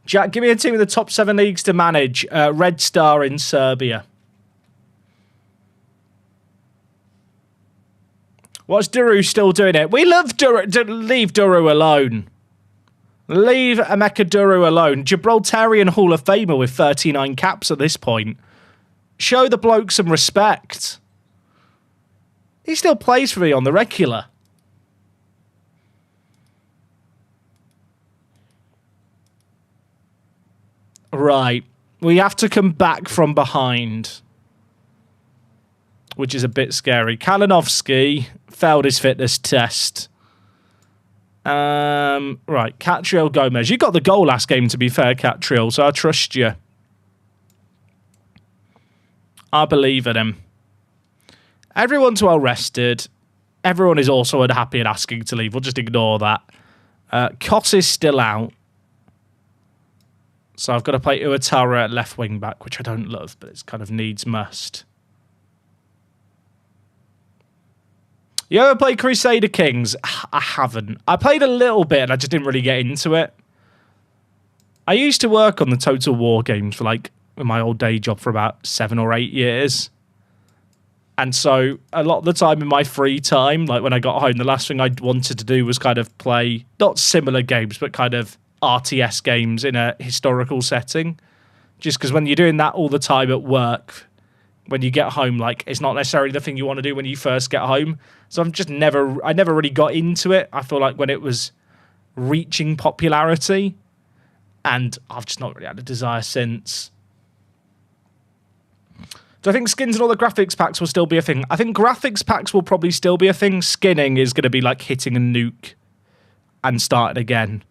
Jack, give me a team of the top 7 leagues to manage. Red Star in Serbia. What's Duru still doing it? We love Duru. Leave Duru alone. Leave Emeka Duru alone. Gibraltarian Hall of Famer with 39 caps at this point. Show the bloke some respect. He still plays for me on the regular. Right. We have to come back from behind, which is a bit scary. Kalinowski failed his fitness test. Right, Catriel Gomez. You got the goal last game, to be fair, Catriel, so I trust you. I believe in him. Everyone's well rested. Everyone is also unhappy and asking to leave. We'll just ignore that. Koss is still out. So I've got to play Uatara at left wing back, which I don't love, but it's kind of needs must. You ever play Crusader Kings? I haven't. I played a little bit and I just didn't really get into it. I used to work on the Total War games for like in my old day job for about 7 or 8 years. And so a lot of the time in my free time, like when I got home, the last thing I wanted to do was kind of play, not similar games, but kind of RTS games in a historical setting. Just because when you're doing that all the time at work, when you get home, like, it's not necessarily the thing you want to do when you first get home. So I never really got into it. I feel like when it was reaching popularity, and I've just not really had a desire since. Do I think skins and all the graphics packs will still be a thing? I think graphics packs will probably still be a thing. Skinning is going to be like hitting a nuke and starting again.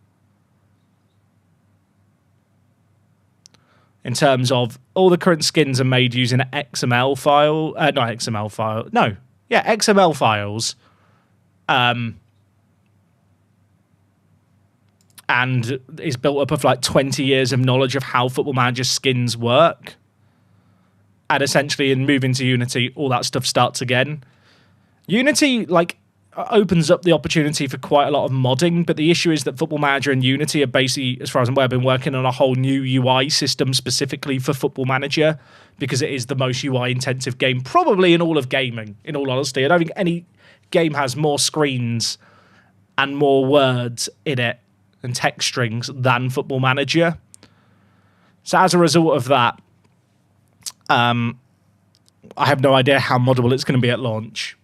In terms of all the current skins are made using an XML file. Not XML file. No. Yeah, XML files. And is built up of like 20 years of knowledge of how Football Manager skins work. And essentially in moving to Unity, all that stuff starts again. Unity, like, opens up the opportunity for quite a lot of modding, but the issue is that Football Manager and Unity are basically, as far as I'm aware, been working on a whole new UI system specifically for Football Manager, because it is the most UI-intensive game probably in all of gaming, in all honesty. I don't think any game has more screens and more words in it and text strings than Football Manager. So as a result of that, I have no idea how moddable it's going to be at launch.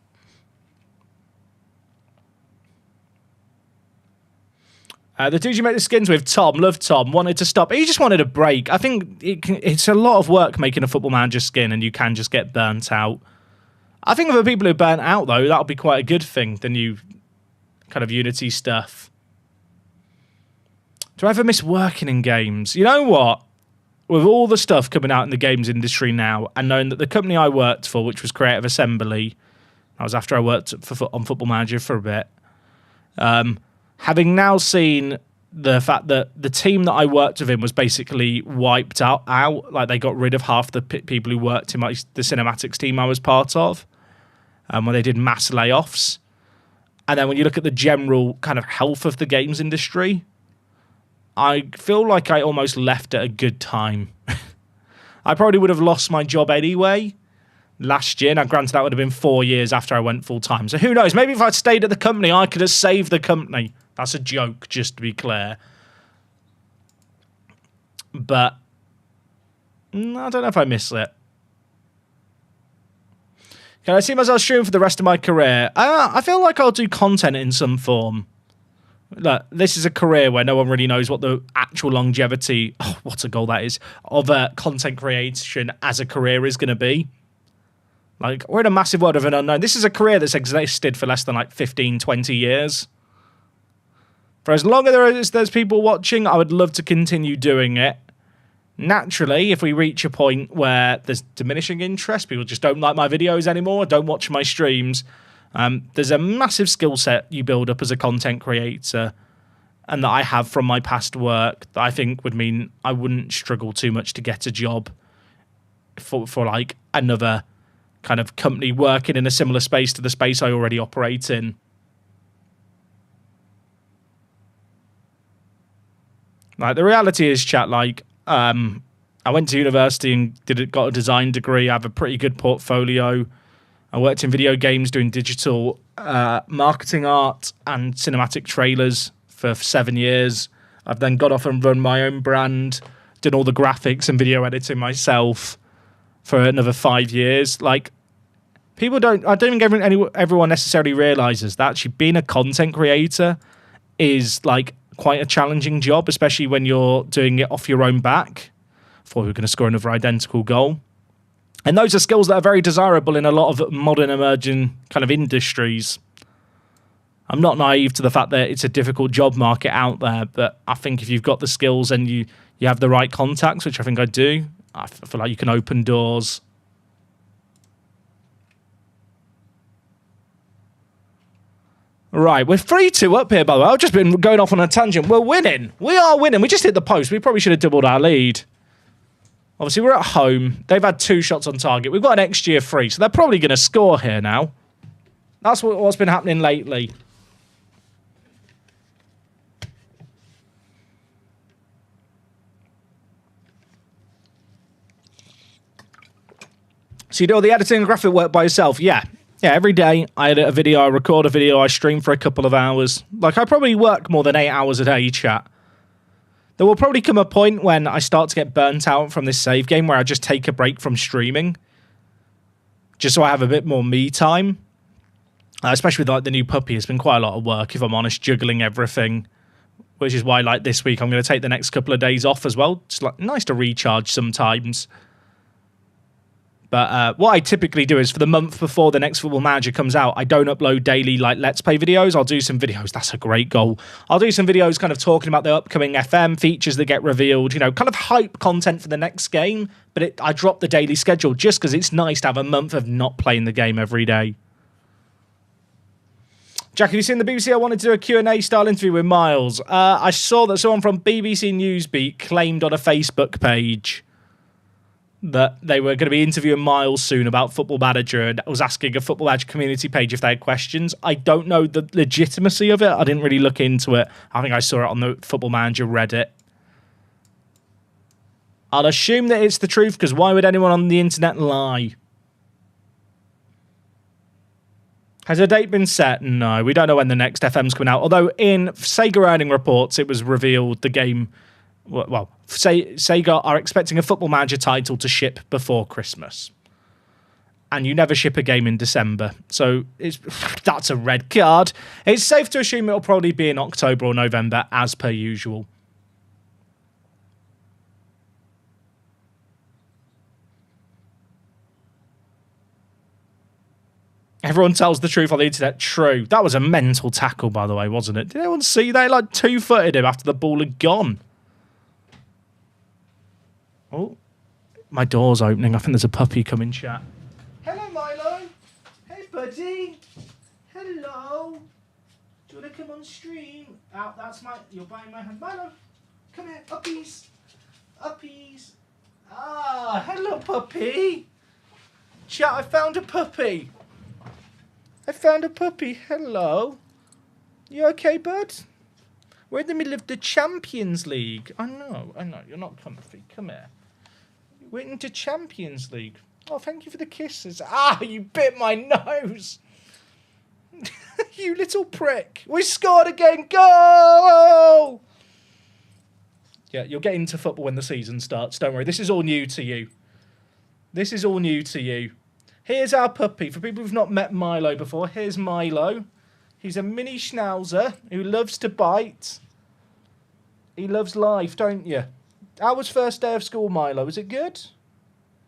The dude you make the skins with, Tom, love Tom, wanted to stop. He just wanted a break. I think it's a lot of work making a Football Manager skin, and you can just get burnt out. I think for the people who burnt out, though, that'll be quite a good thing, the new kind of Unity stuff. Do I ever miss working in games? You know what? With all the stuff coming out in the games industry now, and knowing that the company I worked for, which was Creative Assembly, that was after I worked on Football Manager for a bit, having now seen the fact that the team that I worked with in was basically wiped out, like they got rid of half the people who worked in the cinematics team I was part of, when they did mass layoffs. And then when you look at the general kind of health of the games industry, I feel like I almost left at a good time. I probably would have lost my job anyway last year. Now, granted, that would have been 4 years after I went full-time. So who knows? Maybe if I'd stayed at the company, I could have saved the company. That's a joke, just to be clear. But I don't know if I miss it. Can I see myself streaming for the rest of my career? I feel like I'll do content in some form. Look, this is a career where no one really knows what the actual longevity, what a goal that is, of content creation as a career is going to be. Like, we're in a massive world of an unknown. This is a career that's existed for less than like 15, 20 years. For as long as there's people watching, I would love to continue doing it. Naturally, if we reach a point where there's diminishing interest, people just don't like my videos anymore, don't watch my streams, there's a massive skill set you build up as a content creator, and that I have from my past work that I think would mean I wouldn't struggle too much to get a job for like another kind of company working in a similar space to the space I already operate in. Like, the reality is, chat, like, I went to university and got a design degree. I have a pretty good portfolio. I worked in video games doing digital marketing art and cinematic trailers for 7 years. I've then got off and run my own brand, done all the graphics and video editing myself for another 5 years. Like, I don't think everyone necessarily realizes that actually being a content creator is like quite a challenging job, especially when you're doing it off your own back. Thought we were going to score another identical goal. And those are skills that are very desirable in a lot of modern emerging kind of industries. I'm not naive to the fact that it's a difficult job market out there, but I think if you've got the skills and you have the right contacts, which I think I do, I feel like you can open doors. Right, we're 3-2 up here, by the way. I've just been going off on a tangent. We're winning. We are winning. We just hit the post. We probably should have doubled our lead. Obviously, we're at home. They've had 2 shots on target. We've got an XG of 3, so they're probably going to score here now. That's what's been happening lately. So you do all the editing and graphic work by yourself? Yeah. Yeah, every day I edit a video, I record a video, I stream for a couple of hours. Like, I probably work more than 8 hours a day, chat. There will probably come a point when I start to get burnt out from this save game where I just take a break from streaming. Just so I have a bit more me time. Especially with, like, the new puppy. It's been quite a lot of work, if I'm honest, juggling everything. Which is why, like, this week I'm going to take the next couple of days off as well. It's, like, nice to recharge sometimes. But what I typically do is for the month before the next Football Manager comes out, I don't upload daily like Let's Play videos. I'll do some videos. That's a great goal. I'll do some videos kind of talking about the upcoming FM features that get revealed, you know, kind of hype content for the next game. But I drop the daily schedule just because it's nice to have a month of not playing the game every day. Jack, have you seen the BBC? I wanted to do a Q&A style interview with Miles. I saw that someone from BBC Newsbeat claimed on a Facebook page that they were going to be interviewing Miles soon about Football Manager and was asking a Football Manager community page if they had questions. I don't know the legitimacy of it. I didn't really look into it. I think I saw it on the Football Manager Reddit. I'll assume that it's the truth, because why would anyone on the internet lie? Has a date been set? No, we don't know when the next FM's coming out. Although in Sega earning reports, it was revealed the game... Well, Sega are expecting a Football Manager title to ship before Christmas. And you never ship a game in December. So that's a red card. It's safe to assume it'll probably be in October or November, as per usual. Everyone tells the truth on the internet. True. That was a mental tackle, by the way, wasn't it? Did anyone see that? Like, two-footed him after the ball had gone. Oh, my door's opening. I think there's a puppy coming, chat. Hello, Milo. Hey, buddy. Hello. Do you want to come on stream? Oh, that's my... You're biting my hand. Milo, come here. Uppies. Uppies. Ah, hello, puppy. Chat, I found a puppy. I found a puppy. Hello. You okay, bud? We're in the middle of the Champions League. I know. You're not comfy. Come here. We're into Champions League. Oh, thank you for the kisses. Ah, you bit my nose. You little prick. We scored again. Go! Yeah, you'll get into football when the season starts. Don't worry. This is all new to you. This is all new to you. Here's our puppy. For people who've not met Milo before, here's Milo. He's a mini schnauzer who loves to bite. He loves life, don't you? How was first day of school, Milo? Was it good?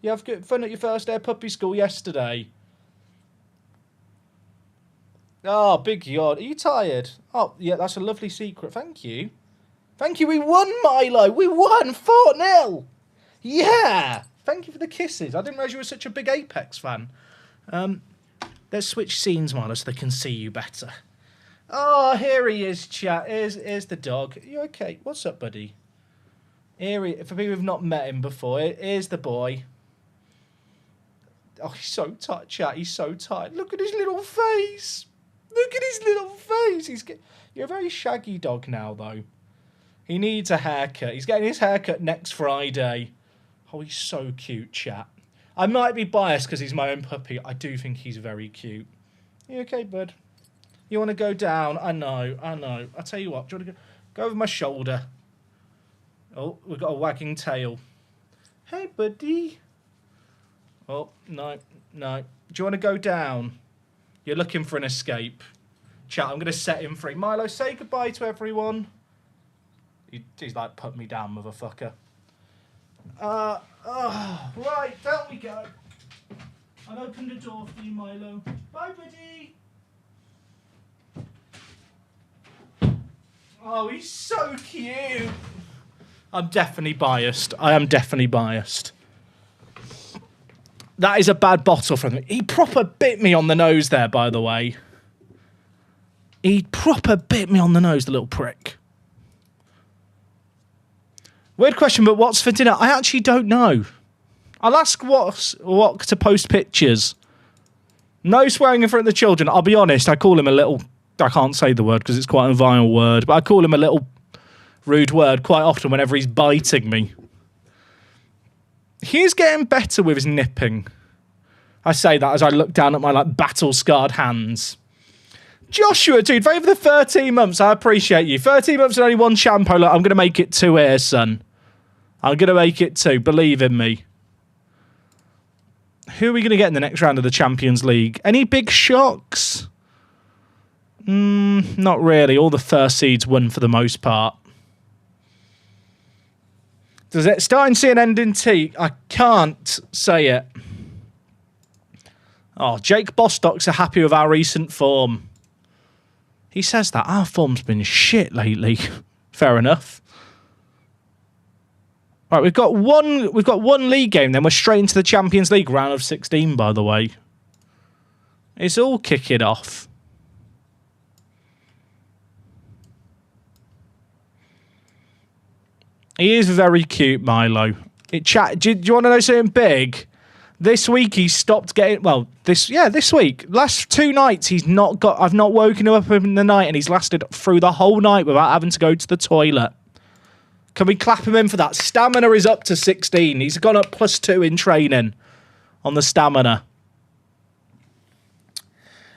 You have good fun at your first day of puppy school yesterday? Oh, big yawn. Are you tired? Oh, yeah, that's a lovely secret. Thank you. Thank you. We won, Milo. We won 4-0. Yeah. Thank you for the kisses. I didn't realise you were such a big Apex fan. Let's switch scenes, Milo, so they can see you better. Oh, here he is, chat. Here's the dog. Are you okay? What's up, buddy? For people who've not met him before, here's the boy. Oh, he's so tight, chat. He's so tight. Look at his little face. Look at his little face. You're a very shaggy dog now, though. He needs a haircut. He's getting his haircut next Friday. Oh, he's so cute, chat. I might be biased because he's my own puppy. I do think he's very cute. You okay, bud? You want to go down? I know. I'll tell you what. Do you want to go over my shoulder? Oh, we've got a wagging tail. Hey, buddy. Oh, no. Do you want to go down? You're looking for an escape. Chat, I'm going to set him free. Milo, say goodbye to everyone. He's like, put me down, motherfucker. Right, down we go. I've opened the door for you, Milo. Bye, buddy. Oh, he's so cute. I'm definitely biased. I am definitely biased. That is a bad bottle from him. He proper bit me on the nose there, by the way. He proper bit me on the nose, the little prick. Weird question, but what's for dinner? I actually don't know. I'll ask what to post pictures. No swearing in front of the children. I'll be honest, I call him a little... I can't say the word because it's quite a vile word, but I call him a little rude word quite often whenever he's biting me. He's getting better with his nipping. I say that as I look down at my like battle-scarred hands. Joshua, dude, for the 13 months, I appreciate you. 13 months and only one shampoo. Look, I'm going to make it 2 here, son. I'm going to make it 2. Believe in me. Who are we going to get in the next round of the Champions League? Any big shocks? Not really. All the first seeds won for the most part. Does it start in C and end in T? I can't say it. Oh, Jake Bostock's are happy with our recent form. He says that our form's been shit lately. Fair enough. Right, we've got one league game, then we're straight into the Champions League round of 16, by the way. It's all kicking off. He is very cute, Milo. Do you want to know something big? This week he stopped getting... Well, this week. Last 2 nights he's not got... I've not woken him up in the night and he's lasted through the whole night without having to go to the toilet. Can we clap him in for that? Stamina is up to 16. He's gone up +2 in training on the stamina.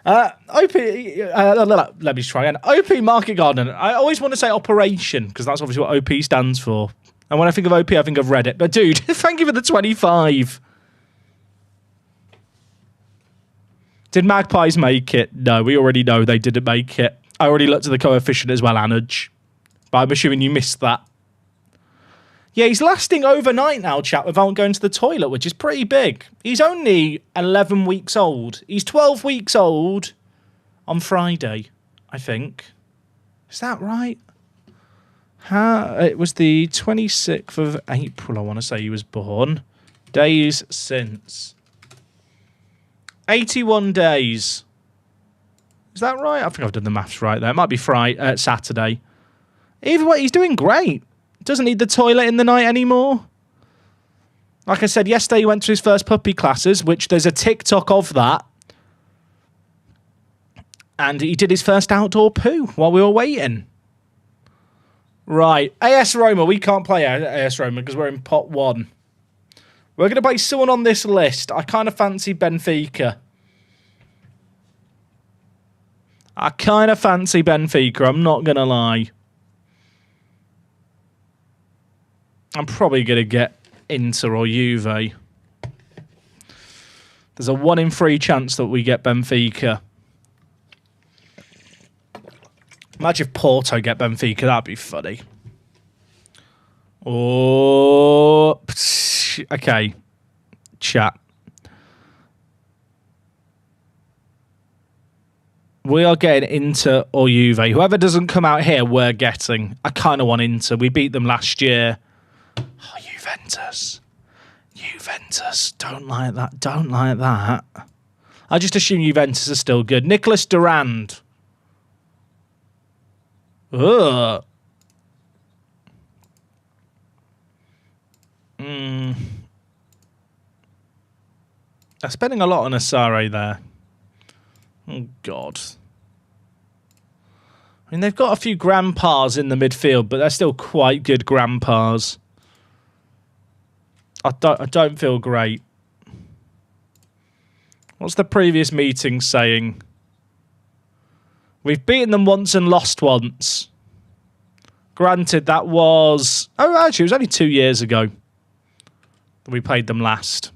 OP... let me try again. OP Market Garden. I always want to say Operation because that's obviously what OP stands for. And when I think of OP, I think of Reddit. But dude, thank you for the 25. Did Magpies make it? No, we already know they didn't make it. I already looked at the coefficient as well, Addons. But I'm assuming you missed that. Yeah, he's lasting overnight now, chat, without going to the toilet, which is pretty big. He's only 11 weeks old. He's 12 weeks old on Friday, I think. Is that right? It was the 26th of April, I want to say he was born. Days since. 81 days. Is that right? I think I've done the maths right there. It might be Saturday. Either way, he's doing great. Doesn't need the toilet in the night anymore. Like I said, yesterday he went to his first puppy classes, which there's a TikTok of that. And he did his first outdoor poo while we were waiting. Right. AS Roma. We can't play AS Roma because we're in pot 1. We're going to play someone on this list. I kind of fancy Benfica. I'm not going to lie. I'm probably going to get Inter or Juve. There's a 1 in 3 chance that we get Benfica. Imagine if Porto get Benfica. That'd be funny. Oh, okay. Chat. We are getting Inter or Juve. Whoever doesn't come out here, we're getting. I kind of want Inter. We beat them last year. Oh, Juventus. Don't like that. I just assume Juventus are still good. Nicholas Durand. Ugh. They're spending a lot on Asare there. Oh, God. I mean, they've got a few grandpas in the midfield, but they're still quite good grandpas. I don't feel great. What's the previous meeting saying? We've beaten them once and lost once. Granted, that was... Oh, actually, it was only 2 years ago that we played them last.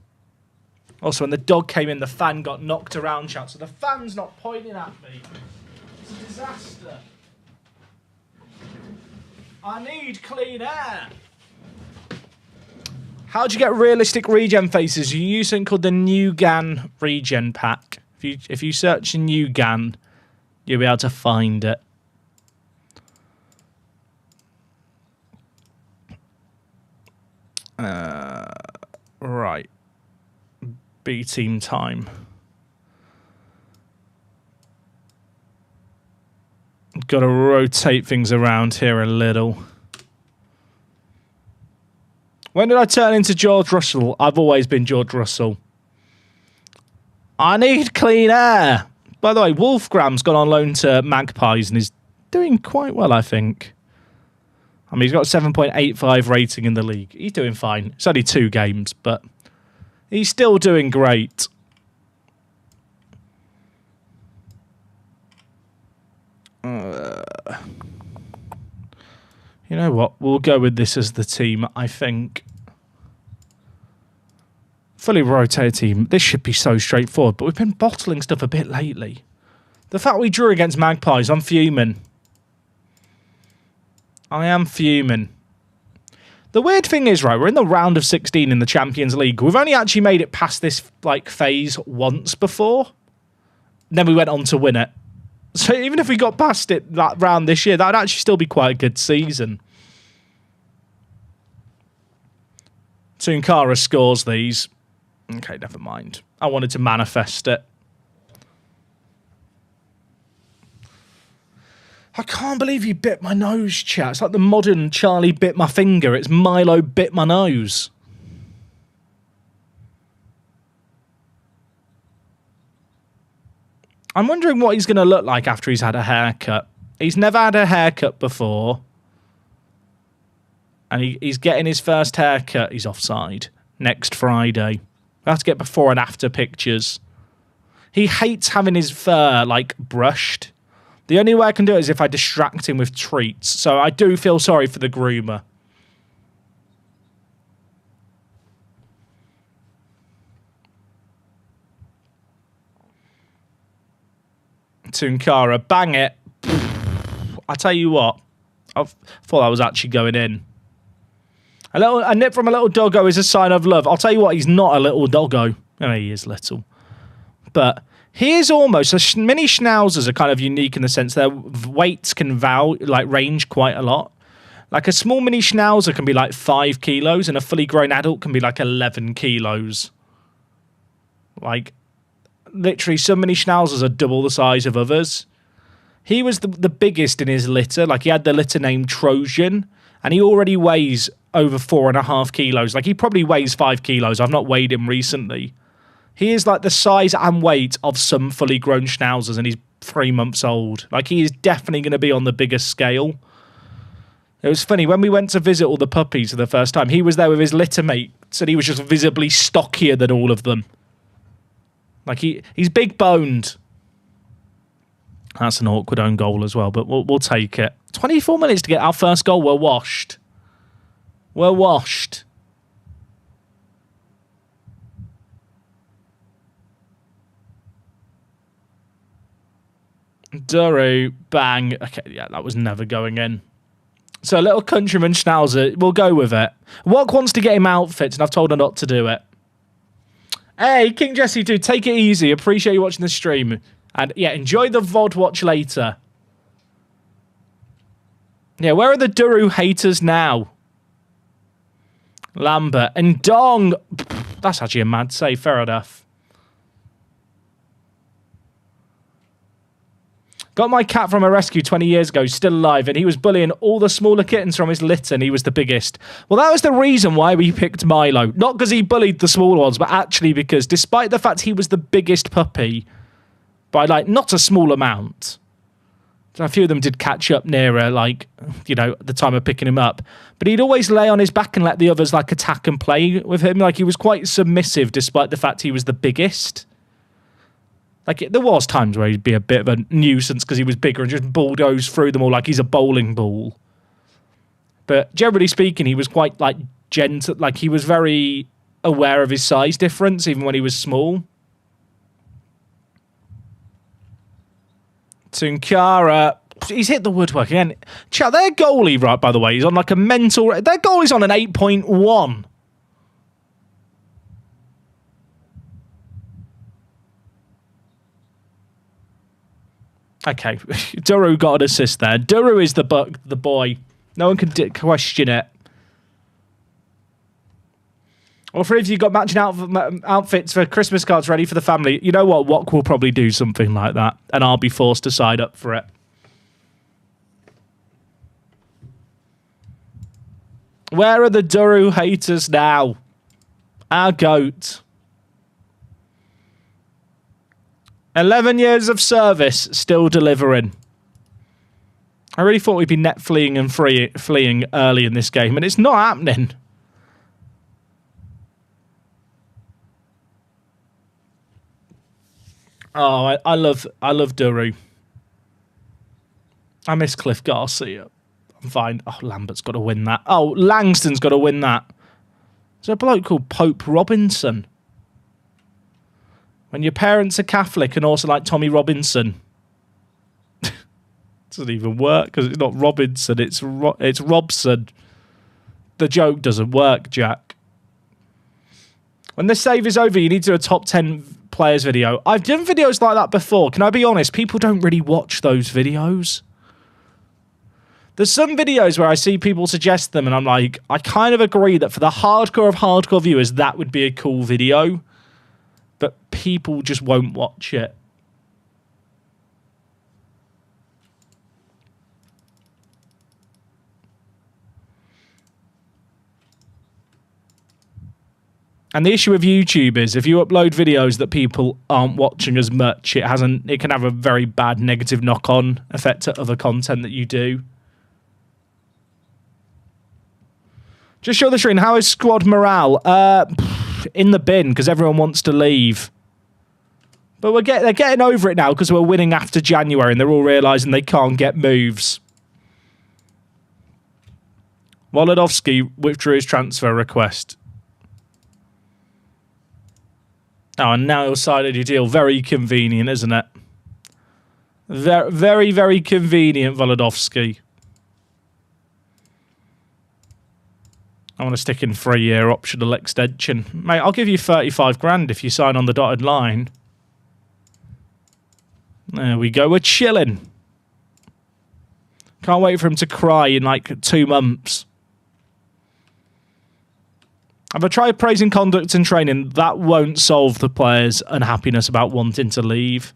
Also, when the dog came in, the fan got knocked around, chat. So the fan's not pointing at me. It's a disaster. I need clean air. How do you get realistic regen faces? You use something called the New Gan regen pack. If you search New Gan, you'll be able to find it. Right. B team time. Got to rotate things around here a little. When did I turn into George Russell? I've always been George Russell. I need clean air. By the way, Wolfgram's gone on loan to Magpies and is doing quite well, I think. I mean, he's got a 7.85 rating in the league. He's doing fine. It's only 2 games, but he's still doing great. You know what? We'll go with this as the team, I think. Fully rotated team. This should be so straightforward, but we've been bottling stuff a bit lately. The fact we drew against Magpies, I'm fuming. I am fuming. The weird thing is, right, we're in the round of 16 in the Champions League. We've only actually made it past this phase once before. Then we went on to win it. So even if we got past it that round this year, that would actually still be quite a good season. Tunkara scores these. Okay, never mind. I wanted to manifest it. I can't believe you bit my nose, chat. It's like the modern Charlie bit my finger. It's Milo bit my nose. I'm wondering what he's going to look like after he's had a haircut. He's never had a haircut before. And he's getting his first haircut. He's offside. Next Friday. I have to get before and after pictures. He hates having his fur, brushed. The only way I can do it is if I distract him with treats. So I do feel sorry for the groomer. Tunkara, bang it. I tell you what, I thought I was actually going in. A nip from a little doggo is a sign of love. I'll tell you what, he's not a little doggo. I mean, he is little. But he is almost... mini schnauzers are kind of unique in the sense their weights can range quite a lot. Like a small mini schnauzer can be 5 kilos and a fully grown adult can be 11 kilos. Literally, some mini schnauzers are double the size of others. He was the biggest in his litter. He had the litter name Trojan, and he already weighs over 4.5 kilos. He probably weighs 5 kilos. I've not weighed him recently. He is the size and weight of some fully grown schnauzers, and he's 3 months old. He is definitely going to be on the bigger scale. It was funny, when we went to visit all the puppies for the first time, he was there with his litter mates, and he was just visibly stockier than all of them. He's big boned. That's an awkward own goal as well, but we'll take it. 24 minutes to get our first goal. We're washed. We're washed. Duru, bang. Okay, yeah, that was never going in. So a little countryman schnauzer, we'll go with it. Wok wants to get him outfits, and I've told her not to do it. Hey, King Jesse, dude, take it easy. Appreciate you watching the stream. And, yeah, enjoy the VOD watch later. Yeah, where are the Duru haters now? Lambert and Dong. That's actually a mad save. Fair enough. Got my cat from a rescue 20 years ago, still alive, and he was bullying all the smaller kittens from his litter, and he was the biggest. Well, that was the reason why we picked Milo. Not because he bullied the smaller ones, but actually because despite the fact he was the biggest puppy by, not a small amount, a few of them did catch up nearer, at the time of picking him up, but he'd always lay on his back and let the others, attack and play with him. He was quite submissive despite the fact he was the biggest. Like, there was times where he'd be a bit of a nuisance because he was bigger and just bulldoze through them all like he's a bowling ball. But generally speaking, he was quite, like, gentle. Like, he was very aware of his size difference, even when he was small. Tunkara, he's hit the woodwork again. Chat, their goalie, right, by the way, he's on, like, a mental... Their goalie's on an 8.1. Okay, Duru got an assist there. Duru is the boy. No one can question it. Or for if you got matching outfits for Christmas cards ready for the family, you know what? Wok will probably do something like that, and I'll be forced to side up for it. Where are the Duru haters now? Our GOAT. 11 years of service, still delivering. I really thought we'd be net fleeing and fleeing early in this game, and it's not happening. Oh, I love Duru. I miss Cliff Garcia. I'm fine. Oh, Lambert's got to win that. Oh, Langston's got to win that. There's a bloke called Pope Robinson. When your parents are Catholic and also like Tommy Robinson. Doesn't even work because it's not Robinson, it's Robson. The joke doesn't work, Jack. When the save is over, you need to do a top 10 players video. I've done videos like that before. Can I be honest? People don't really watch those videos. There's some videos where I see people suggest them and I'm like, I kind of agree that for the hardcore of hardcore viewers, that would be a cool video. But people just won't watch it. And the issue with YouTube is if you upload videos that people aren't watching as much, it can have a very bad negative knock-on effect to other content that you do. Just show the screen. How is squad morale? In the bin because everyone wants to leave. But they're getting over it now because we're winning after January and they're all realising they can't get moves. Wolodowski withdrew his transfer request. Oh, and now he's sided your deal. Very convenient, isn't it? Very, very, very convenient, Wolodowski. I want to stick in 3-year optional extension. Mate, I'll give you 35 grand if you sign on the dotted line. There we go. We're chilling. Can't wait for him to cry in like 2 months. Have I tried praising conduct and training? That won't solve the players' unhappiness about wanting to leave.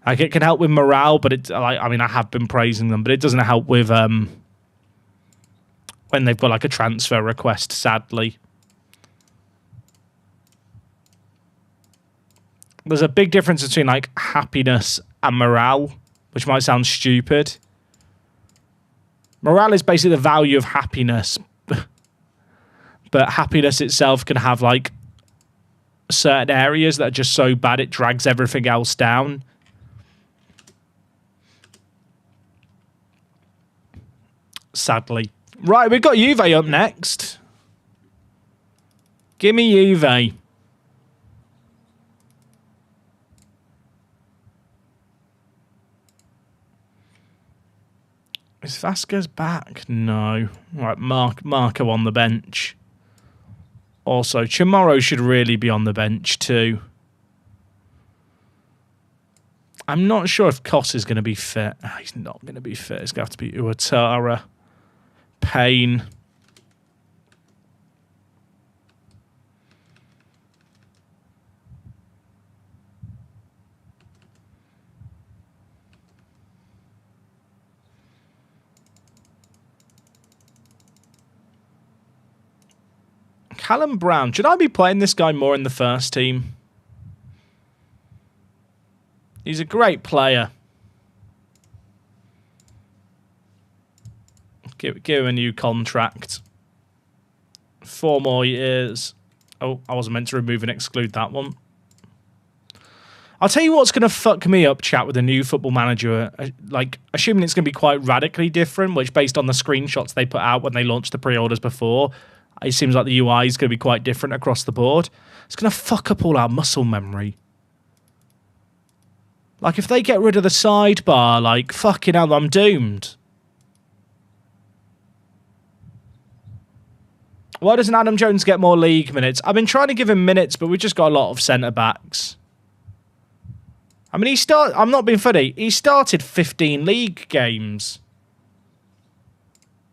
Like, it can help with morale, but I mean, I have been praising them, but it doesn't help with when they've got like a transfer request, sadly. There's a big difference between like happiness and morale, which might sound stupid. Morale is basically the value of happiness. But happiness itself can have like certain areas that are just so bad it drags everything else down. Sadly. Right, we've got Juve up next. Give me Juve. Is Vasquez back? No. Right, Marco on the bench. Also, Chamorro should really be on the bench too. I'm not sure if Koss is going to be fit. Oh, he's not going to be fit. It's going to have to be Uatara. Payne. Callum Brown. Should I be playing this guy more in the first team? He's a great player. Give him a new contract. 4 more years. Oh, I wasn't meant to remove and exclude that one. I'll tell you what's going to fuck me up, chat, with the new Football Manager. Like, assuming it's going to be quite radically different, which based on the screenshots they put out when they launched the pre-orders before, it seems like the UI is going to be quite different across the board. It's going to fuck up all our muscle memory. Like, if they get rid of the sidebar, like, fucking hell, I'm doomed. Why doesn't Adam Jones get more league minutes? I've been trying to give him minutes, but we've just got a lot of centre-backs. I mean, I'm not being funny. He started 15 league games.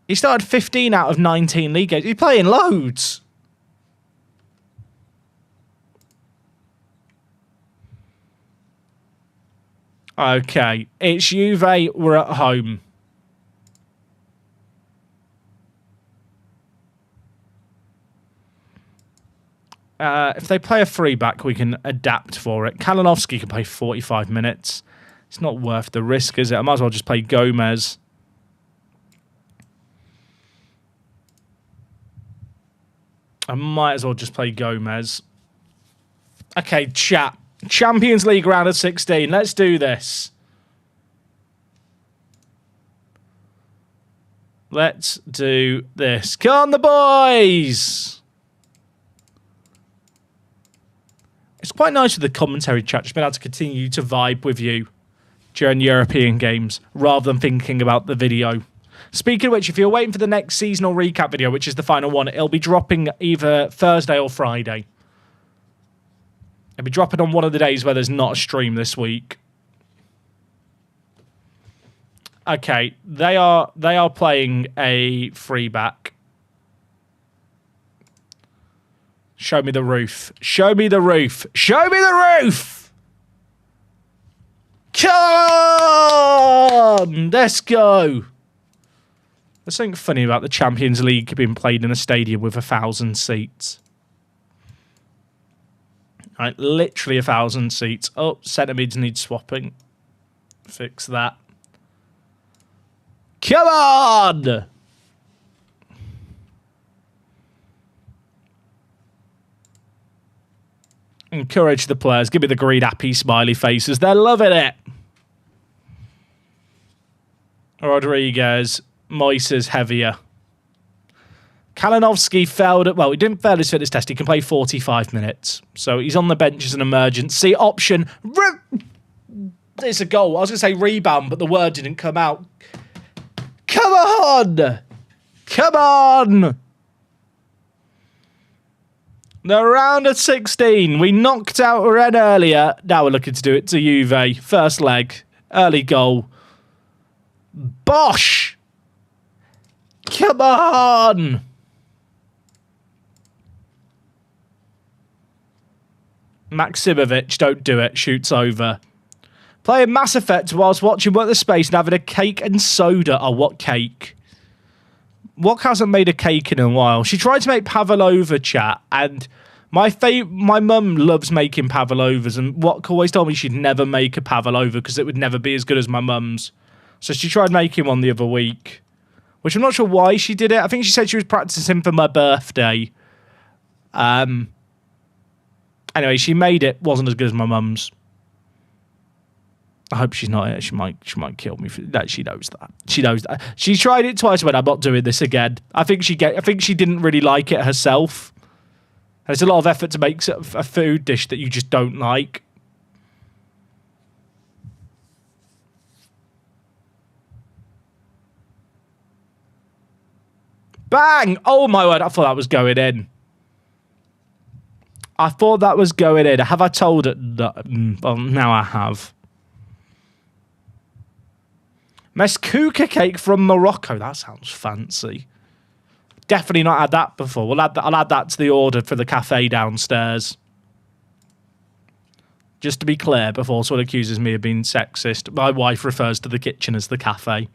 He started 15 out of 19 league games. He's playing loads. Okay, it's Juve. We're at home. If they play a free back, we can adapt for it. Kalinowski can play 45 minutes. It's not worth the risk, is it? I might as well just play Gomez. Okay, chat. Champions League round of 16. Let's do this. Let's do this. Come on, the boys! It's quite nice with the commentary chat, just being able to continue to vibe with you during European games, rather than thinking about the video. Speaking of which, if you're waiting for the next seasonal recap video, which is the final one, it'll be dropping either Thursday or Friday. It'll be dropping on one of the days where there's not a stream this week. Okay, they are playing a free back. Show me the roof. Show me the roof. Show me the roof! Come on! Let's go. There's something funny about the Champions League being played in a stadium with 1,000 seats. Right, literally 1,000 seats. Oh, centre mids need swapping. Fix that. Come on! Encourage the players. Give me the green happy smiley faces. They're loving it. Rodriguez. Moises heavier. Kalinowski failed it. Well, he didn't fail his fitness test. He can play 45 minutes. So he's on the bench as an emergency option. It's a goal. I was going to say rebound, but the word didn't come out. Come on! Come on! The round of 16. We knocked out Rennes earlier. Now we're looking to do it to Juve. First leg. Early goal. Bosh! Come on! Maximovic, don't do it. Shoots over. Playing Mass Effect whilst watching Work the Space and having a cake and soda. Oh, what cake? What hasn't made a cake in a while? She tried to make pavlova, chat, and my mum loves making pavlovas, and Wok always told me she'd never make a pavlova because it would never be as good as my mum's. So she tried making one the other week, which I'm not sure why she did it. I think she said she was practicing for my birthday. Anyway, she made it. Wasn't as good as my mum's. I hope she's not. She might kill me. That she knows that. She knows that. She tried it twice. But I'm not doing this again. I think she didn't really like it herself. And it's a lot of effort to make a food dish that you just don't like. Bang! Oh my word! I thought that was going in. Have I told it? Well, now I have. Meskuka cake from Morocco. That sounds fancy. Definitely not had that before. I'll add that to the order for the cafe downstairs. Just to be clear, before someone accuses me of being sexist, my wife refers to the kitchen as the cafe.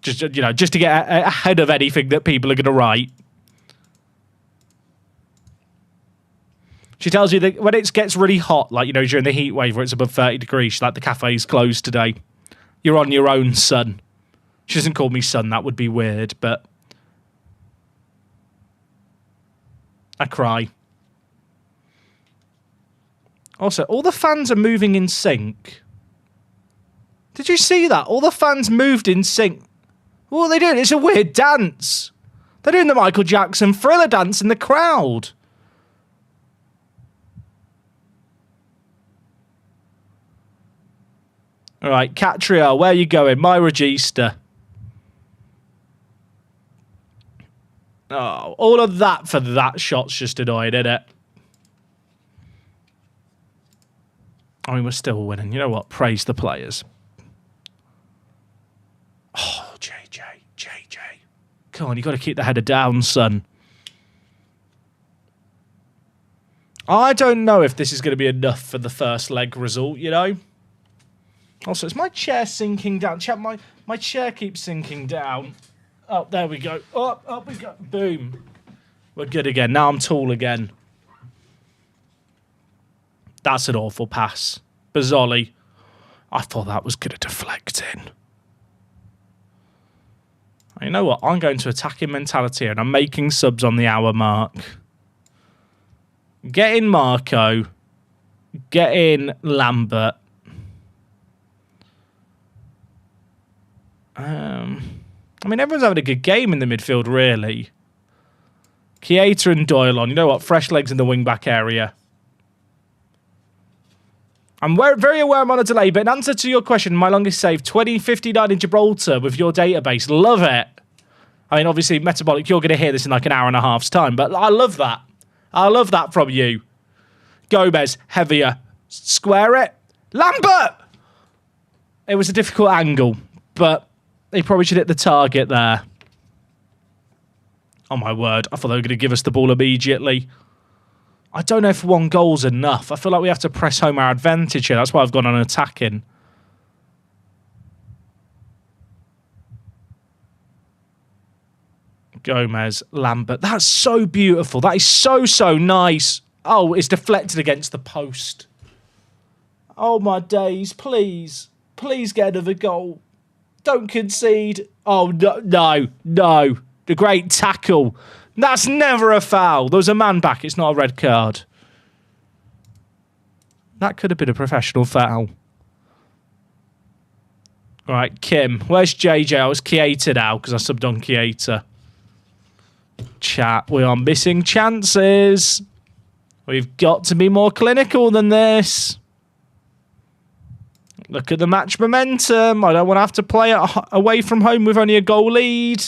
Just to get ahead of anything that people are going to write. She tells you that when it gets really hot, like, during the heat wave where it's above 30 degrees, she's like, the cafe's closed today. You're on your own, son. She doesn't call me son. That would be weird, but I cry. Also, all the fans are moving in sync. Did you see that? All the fans moved in sync. What are they doing? It's a weird dance. They're doing the Michael Jackson Thriller dance in the crowd. All right, Catriel, where are you going? My register. Oh, all of that for that shot's just annoying, isn't it? I mean, we're still winning. You know what? Praise the players. Oh, JJ. Come on, you got to keep the header down, son. I don't know if this is going to be enough for the first leg result, you know? Also, is my chair sinking down? Chat, my chair keeps sinking down. Oh, there we go. Up we go. Boom. We're good again. Now I'm tall again. That's an awful pass. Bazzoli. I thought that was going to deflect in. You know what? I'm going to attacking mentality here, and I'm making subs on the hour mark. Get in Marco. Get in Lambert. I mean, everyone's having a good game in the midfield, really. Chiesa and Doyle on. You know what? Fresh legs in the wing-back area. I'm very aware I'm on a delay, but in answer to your question, my longest save, 2059 in Gibraltar with your database. Love it. I mean, obviously, Metabolic, you're going to hear this in like an hour and a half's time, but I love that. I love that from you. Gomez, heavier. Square it. Lambert! It was a difficult angle, but they probably should hit the target there. Oh, my word. I thought they were going to give us the ball immediately. I don't know if one goal's enough. I feel like we have to press home our advantage here. That's why I've gone on attacking. Gomez, Lambert. That's so beautiful. That is so nice. Oh, it's deflected against the post. Oh, my days. Please. Please get another goal. Don't concede. Oh, no. The great tackle. That's never a foul. There was a man back. It's not a red card. That could have been a professional foul. All right, Kim. Where's JJ? I was Chiesa now because I subbed on Chiesa. Chat. We are missing chances. We've got to be more clinical than this. Look at the match momentum. I don't want to have to play it away from home with only a goal lead.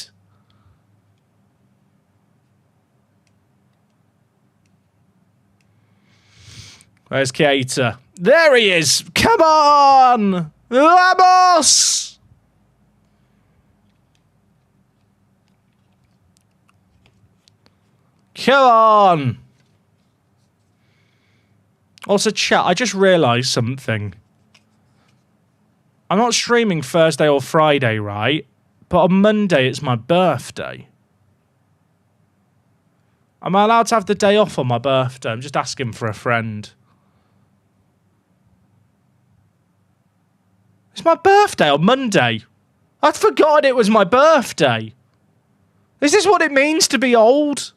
Where's Chiesa? There he is! Come on! Vamos! Come on! Also, chat, I just realised something. I'm not streaming Thursday or Friday, right? But on Monday, it's my birthday. Am I allowed to have the day off on my birthday? I'm just asking for a friend. It's my birthday on Monday. I'd forgotten it was my birthday. Is this what it means to be old?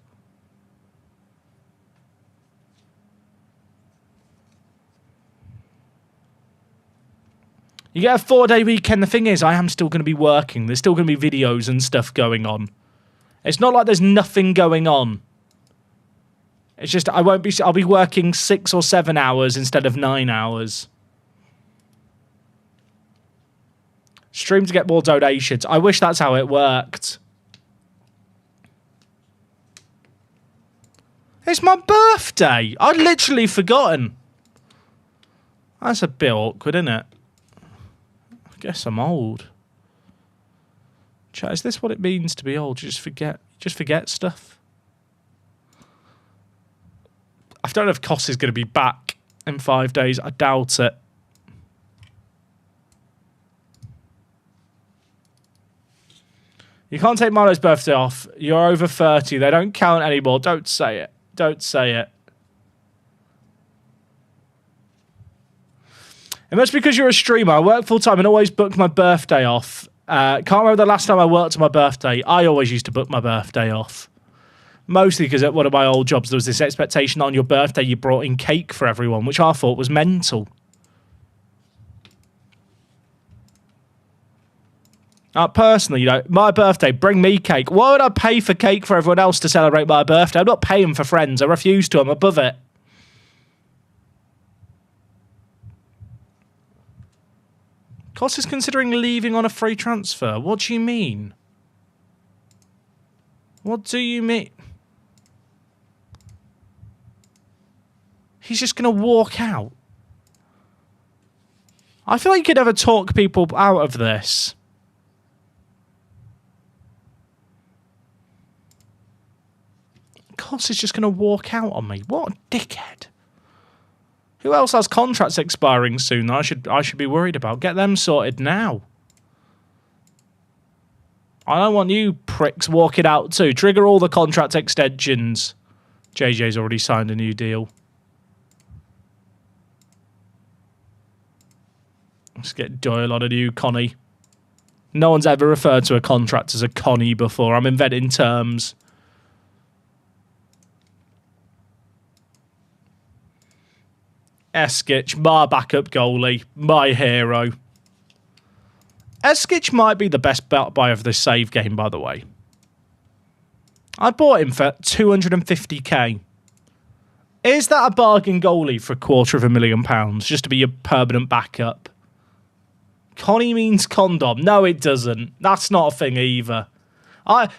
You get a 4-day weekend. The thing is, I am still going to be working. There's still going to be videos and stuff going on. It's not like there's nothing going on. It's just I'll be working 6 or 7 hours instead of 9 hours. Stream to get more donations. I wish that's how it worked. It's my birthday. I'd literally forgotten. That's a bit awkward, isn't it? I guess I'm old. Chat, is this what it means to be old? You just forget stuff. I don't know if Koss is going to be back in 5 days. I doubt it. You can't take Marlo's birthday off. You're over 30. They don't count anymore. Don't say it. Don't say it. It must be because you're a streamer. I work full-time and always book my birthday off. Can't remember the last time I worked on my birthday. I always used to book my birthday off. Mostly because at one of my old jobs, there was this expectation that on your birthday you brought in cake for everyone, which I thought was mental. Personally, you know, my birthday, bring me cake. Why would I pay for cake for everyone else to celebrate my birthday? I'm not paying for friends. I refuse to. I'm above it. Koss is considering leaving on a free transfer. What do you mean? What do you mean? He's just going to walk out. I feel like you could never talk people out of this. Koss is just going to walk out on me. What a dickhead. Who else has contracts expiring soon that I should be worried about? Get them sorted now. I don't want you pricks walking out too. Trigger all the contract extensions. JJ's already signed a new deal. Let's get Doyle on a new Connie. No one's ever referred to a contract as a Connie before. I'm inventing terms. Eskic, my backup goalie, my hero. Eskic might be the best buy of this save game, by the way. I bought him for 250k. Is that a bargain goalie for £250,000 just to be your permanent backup? Connie means condom. No, it doesn't. That's not a thing either.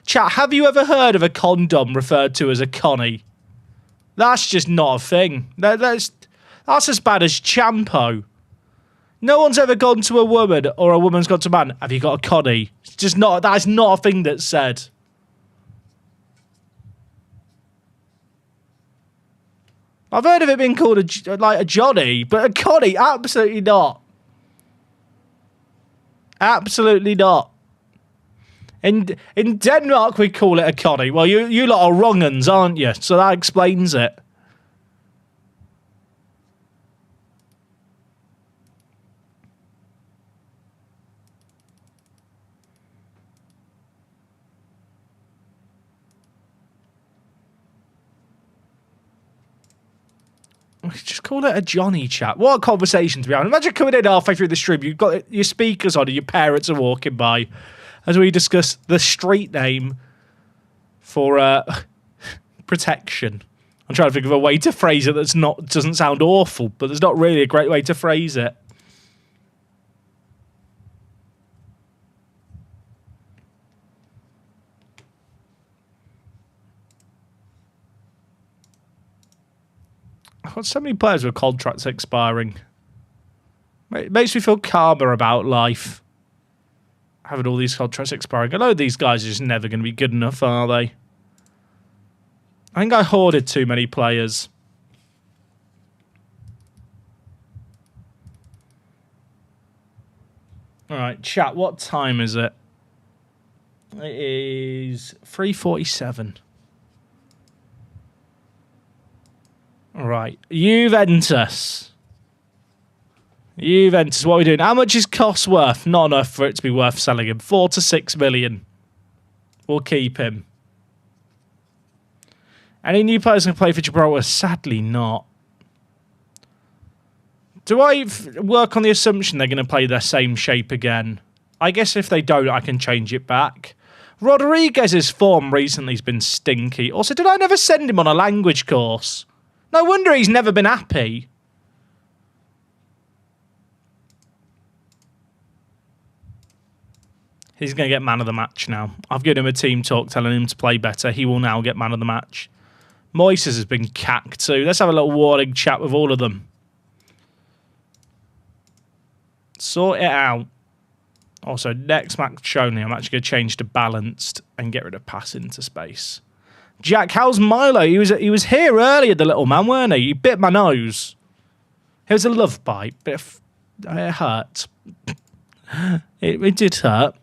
Chat, have you ever heard of a condom referred to as a Connie? That's just not a thing. That's as bad as Champo. No one's ever gone to a woman or a woman's gone to a man. Have you got a Connie? It's just not. That is not a thing that's said. I've heard of it being called a Johnny, but a Connie, absolutely not. Absolutely not. In Denmark, we call it a Connie. Well, you lot are wrong uns, aren't you? So that explains it. Just call it a Johnny chat. What a conversation to be having. Imagine coming in halfway through the stream. You've got your speakers on and your parents are walking by as we discuss the street name for protection. I'm trying to think of a way to phrase it that's doesn't sound awful, but there's not really a great way to phrase it. I've got so many players with contracts expiring. It makes me feel calmer about life. Having all these contracts expiring. I know these guys are just never going to be good enough, are they? I think I hoarded too many players. Alright, chat, what time is it? It is 3:47. Right, Juventus. Juventus, what are we doing? How much is Koss worth? Not enough for it to be worth selling him. 4 to 6 million. We'll keep him. Any new players can play for Gibraltar? Sadly not. Do I work on the assumption they're going to play their same shape again? I guess if they don't, I can change it back. Rodriguez's form recently has been stinky. Also, did I never send him on a language course? No wonder he's never been happy. He's going to get man of the match now. I've given him a team talk telling him to play better. He will now get man of the match. Moises has been cacked too. Let's have a little warning chat with all of them. Sort it out. Also, next match only, I'm actually going to change to balanced and get rid of pass into space. Jack, how's Milo? He was here earlier, the little man, weren't he? He bit my nose. It was a love bite, but it hurt. It did hurt.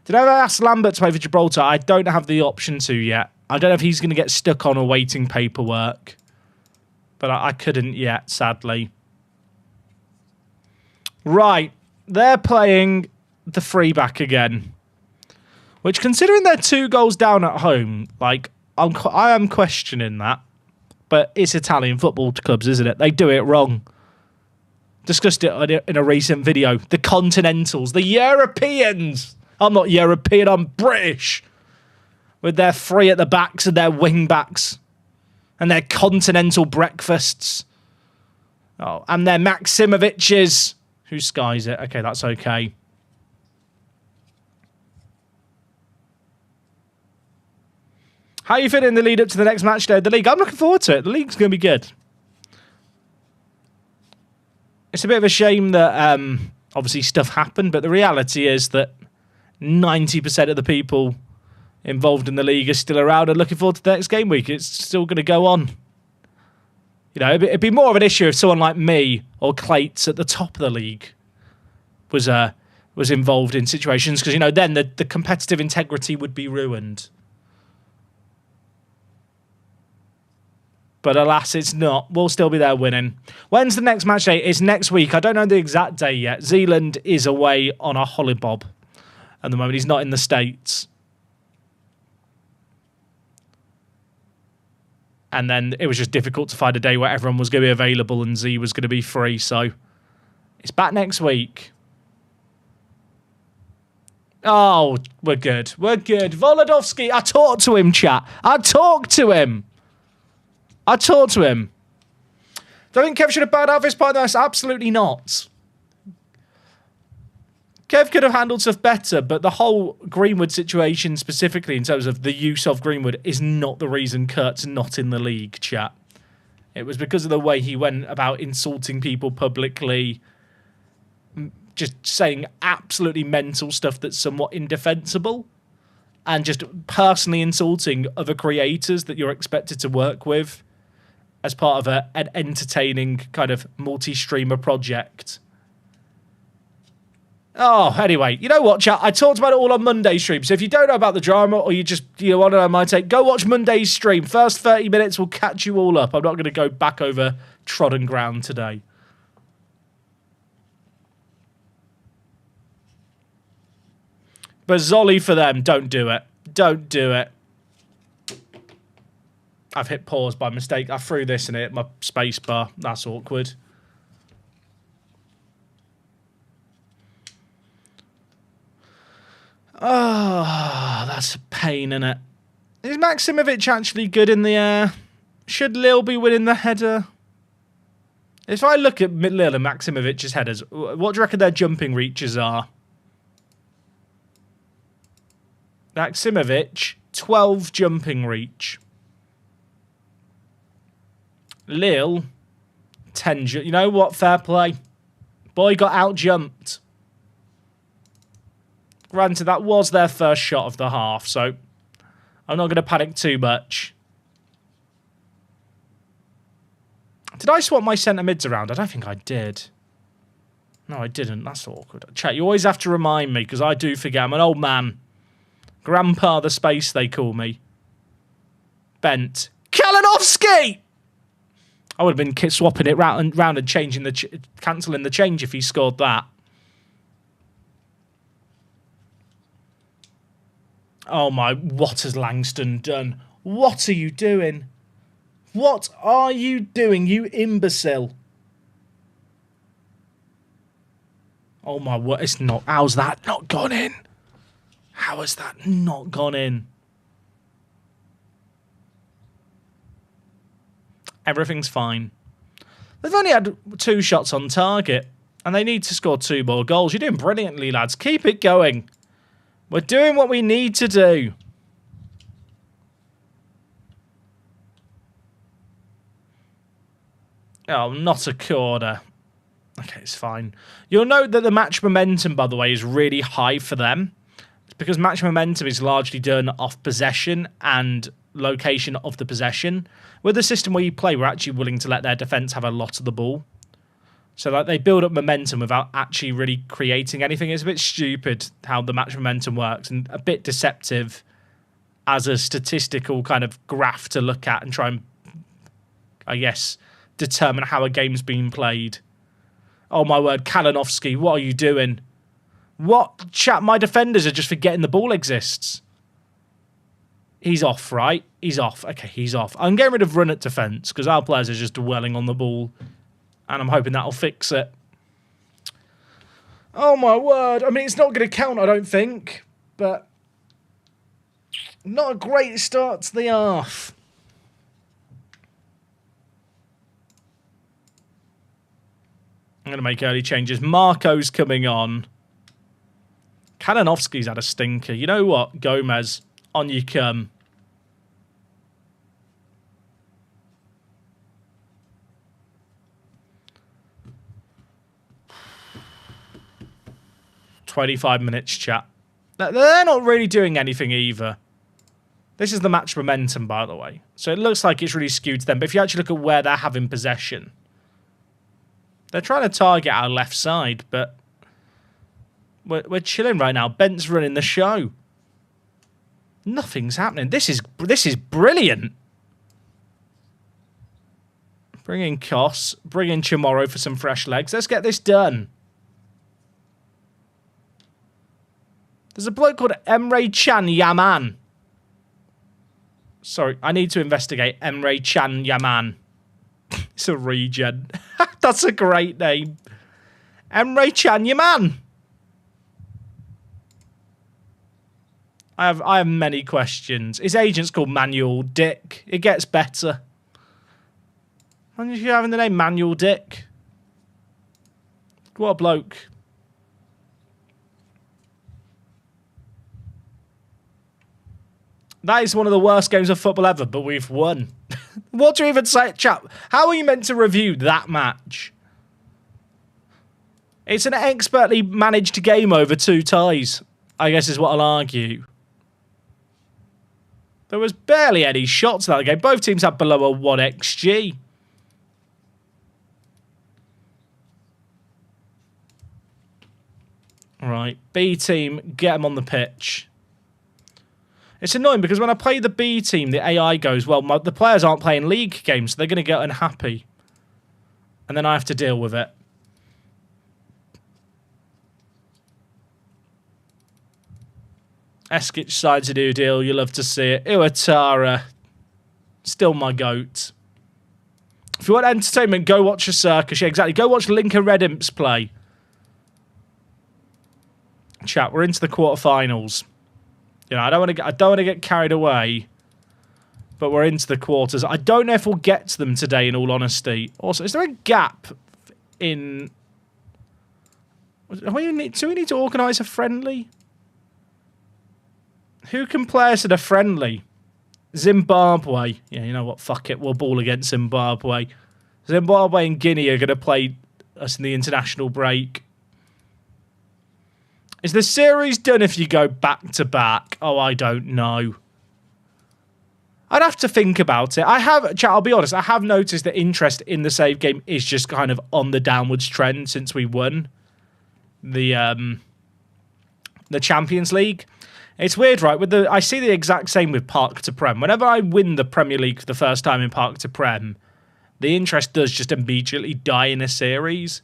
Did I ever ask Lambert to play for Gibraltar? I don't have the option to yet. I don't know if he's going to get stuck on awaiting paperwork. But I couldn't yet, sadly. Right. They're playing the free back again. Which, considering they're 2 goals down at home, like, I am questioning that. But it's Italian football clubs, isn't it? They do it wrong. Discussed it in a recent video. The Continentals, the Europeans. I'm not European, I'm British. With their 3 at the backs and their wing backs. And their continental breakfasts. Oh, and their Maximoviches. Who skies it? Okay, that's okay. How are you feeling in the lead up to the next match day of the league? I'm looking forward to it. The league's going to be good. It's a bit of a shame that obviously stuff happened, but the reality is that 90% of the people involved in the league are still around and looking forward to the next game week. It's still going to go on. You know, it'd be more of an issue if someone like me or Clates at the top of the league was involved in situations, because, you know, then the competitive integrity would be ruined. But alas, it's not. We'll still be there winning. When's the next match day? It's next week. I don't know the exact day yet. Zealand is away on a holibob at the moment. He's not in the States. And then it was just difficult to find a day where everyone was going to be available and Z was going to be free. So it's back next week. Oh, we're good. We're good. Volodovsky, I talked to him, chat. I talked to him. Don't think Kev should have bowed out of his part? That's absolutely not. Kev could have handled stuff better, but the whole Greenwood situation specifically in terms of the use of Greenwood is not the reason Kurt's not in the league, chat. It was because of the way he went about insulting people publicly, just saying absolutely mental stuff that's somewhat indefensible, and just personally insulting other creators that you're expected to work with as part of an entertaining kind of multi-streamer project. Oh, anyway, you know what, chat? I talked about it all on Monday's stream, so if you don't know about the drama or you want to know my take, go watch Monday's stream. First 30 minutes will catch you all up. I'm not going to go back over trodden ground today. But Zolly for them, don't do it. Don't do it. I've hit pause by mistake. I threw this and it hit my space bar. That's awkward. Oh, that's a pain, innit? Is Maximovic actually good in the air? Should Lille be winning the header? If I look at Lille and Maximovic's headers, what do you reckon their jumping reaches are? Maximovic, 12 jumping reach. Lille, 10. You know what? Fair play. Boy got out-jumped. Granted, that was their first shot of the half, so I'm not going to panic too much. Did I swap my centre mids around? I don't think I did. No, I didn't. That's awkward. Chat, you always have to remind me, because I do forget. I'm an old man. Grandpa the Space, they call me. Bent. Kalinowski! I would have been swapping it round and changing cancelling the change if he scored that. Oh my, what has Langston done? What are you doing? What are you doing, you imbecile? Oh my, what? It's not. How's that not gone in? How has that not gone in? Everything's fine. They've only had 2 shots on target, and they need to score 2 more goals. You're doing brilliantly, lads. Keep it going. We're doing what we need to do. Oh, not a corner. Okay, it's fine. You'll note that the match momentum, by the way, is really high for them. It's because match momentum is largely done off possession and location of the possession. With the system where you play, we're actually willing to let their defence have a lot of the ball. So like, they build up momentum without actually really creating anything. It's a bit stupid how the match momentum works and a bit deceptive as a statistical kind of graph to look at and try and, I guess, determine how a game's being played. Oh my word, Kalinowski, what are you doing? What? Chat, my defenders are just forgetting the ball exists. He's off, right? He's off. Okay, he's off. I'm getting rid of run at defence because our players are just dwelling on the ball. And I'm hoping that'll fix it. Oh, my word. I mean, it's not going to count, I don't think. But not a great start to the half. I'm going to make early changes. Marco's coming on. Kalinovsky's had a stinker. You know what? Gomez, on you come. "25 minutes, chat." They're not really doing anything either. This is the match momentum, by the way. So it looks like it's really skewed to them. But if you actually look at where they're having possession, they're trying to target our left side, but we're chilling right now. Bent's running the show. Nothing's happening. This is brilliant. Bring in Kos. Bring in Chamorro for some fresh legs. Let's get this done. There's a bloke called Emre Can Yaman. Sorry, I need to investigate Emre Can Yaman. It's a regen. That's a great name. Emre Can Yaman. I have many questions. His agent's called Manuel Dick. It gets better. Why are you having the name Manuel Dick? What a bloke. That is one of the worst games of football ever, but we've won. What do you even say, chap? How are you meant to review that match? It's an expertly managed game over 2 ties, I guess is what I'll argue. There was barely any shots in that game. Both teams had below a 1 XG. Right, B team, get them on the pitch. It's annoying because when I play the B team, the AI goes, well, the players aren't playing league games, so they're going to get unhappy. And then I have to deal with it. Eskic decides to do a deal. You love to see it. Iwatara. Still my goat. If you want entertainment, go watch a circus. Yeah, exactly. Go watch Lincoln Red Imps play. Chat, we're into the quarterfinals. You know, I don't want to get carried away, but we're into the quarters. I don't know if we'll get to them today, in all honesty. Also, is there a gap in... Do we need to organise a friendly? Who can play us at a friendly? Zimbabwe. Yeah, you know what? Fuck it. We'll ball against Zimbabwe. Zimbabwe and Guinea are going to play us in the international break. Is the series done if you go back to back? Oh, I don't know. I'd have to think about it. I'll be honest, I have noticed that interest in the save game is just kind of on the downwards trend since we won the Champions League. It's weird, right? I see the exact same with Park to Prem. Whenever I win the Premier League for the first time in Park to Prem, the interest does just immediately die in a series.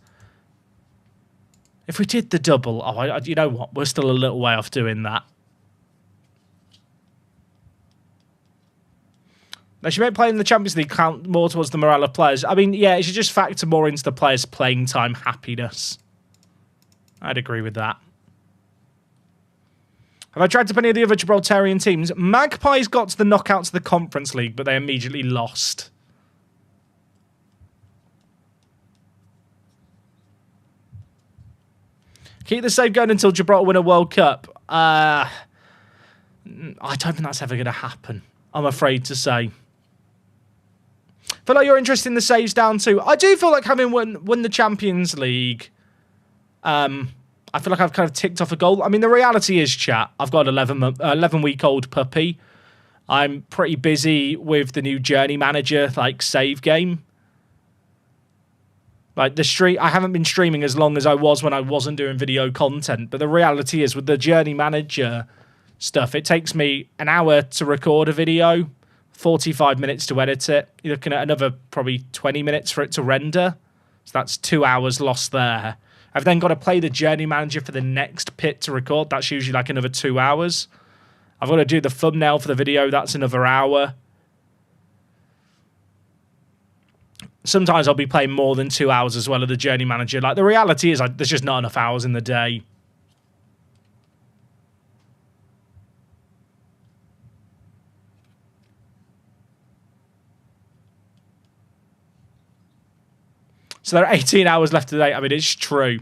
If we did the double, you know what? We're still a little way off doing that. They should make playing in the Champions League count more towards the morale of players. I mean, yeah, it should just factor more into the players' playing time happiness. I'd agree with that. Have I tried to play any of the other Gibraltarian teams? Magpies got to the knockouts of the Conference League, but they immediately lost. Keep the save going until Gibraltar win a World Cup. I don't think that's ever going to happen, I'm afraid to say. Feel like you're interested in the saves down too. I do feel like having won the Champions League, I feel like I've kind of ticked off a goal. I mean, the reality is, chat, I've got an 11-week-old puppy. I'm pretty busy with the new Journey Manager, save game. I haven't been streaming as long as I was when I wasn't doing video content, but the reality is with the Journey Manager stuff, it takes me an hour to record a video, 45 minutes to edit it. You're looking at another probably 20 minutes for it to render. So that's 2 hours lost there. I've then got to play the journey manager for the next pit to record. That's usually like another 2 hours. I've got to do the thumbnail for the video. That's another hour. Sometimes I'll be playing more than 2 hours as well of the journey manager. Like, the reality is there's just not enough hours in the day. So there are 18 hours left today. I mean, it's true.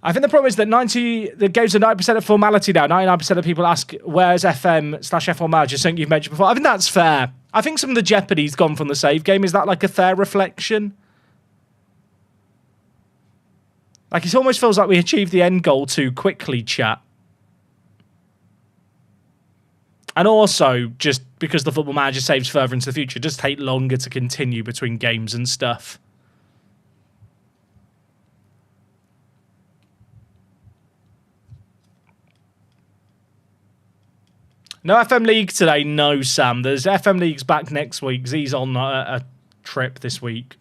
I think the problem is that the games are 90% of formality now. 99% of people ask, where's FM/F1 Manager, something you've mentioned before. I think that's fair. I think some of the Jeopardy's gone from the save game. Is that like a fair reflection? Like, it almost feels like we achieved the end goal too quickly, chat. And also, just because the Football Manager saves further into the future, it does take longer to continue between games and stuff. No FM League today, no, Sam. There's FM League's back next week. Z's on a trip this week.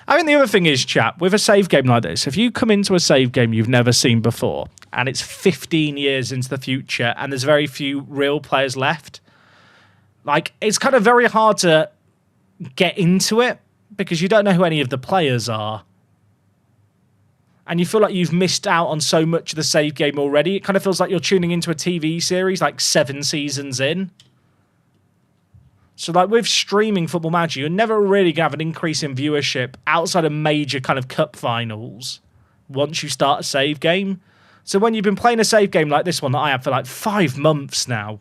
I mean, the other thing is, chat, with a save game like this, if you come into a save game you've never seen before, and it's 15 years into the future, and there's very few real players left, like, it's kind of very hard to get into it, because you don't know who any of the players are. And you feel like you've missed out on so much of the save game already. It kind of feels like you're tuning into a TV series, like 7 seasons in. So, like, with streaming Football Manager, you're never really going to have an increase in viewership outside of major kind of cup finals once you start a save game. So when you've been playing a save game like this one that I have for like 5 months now,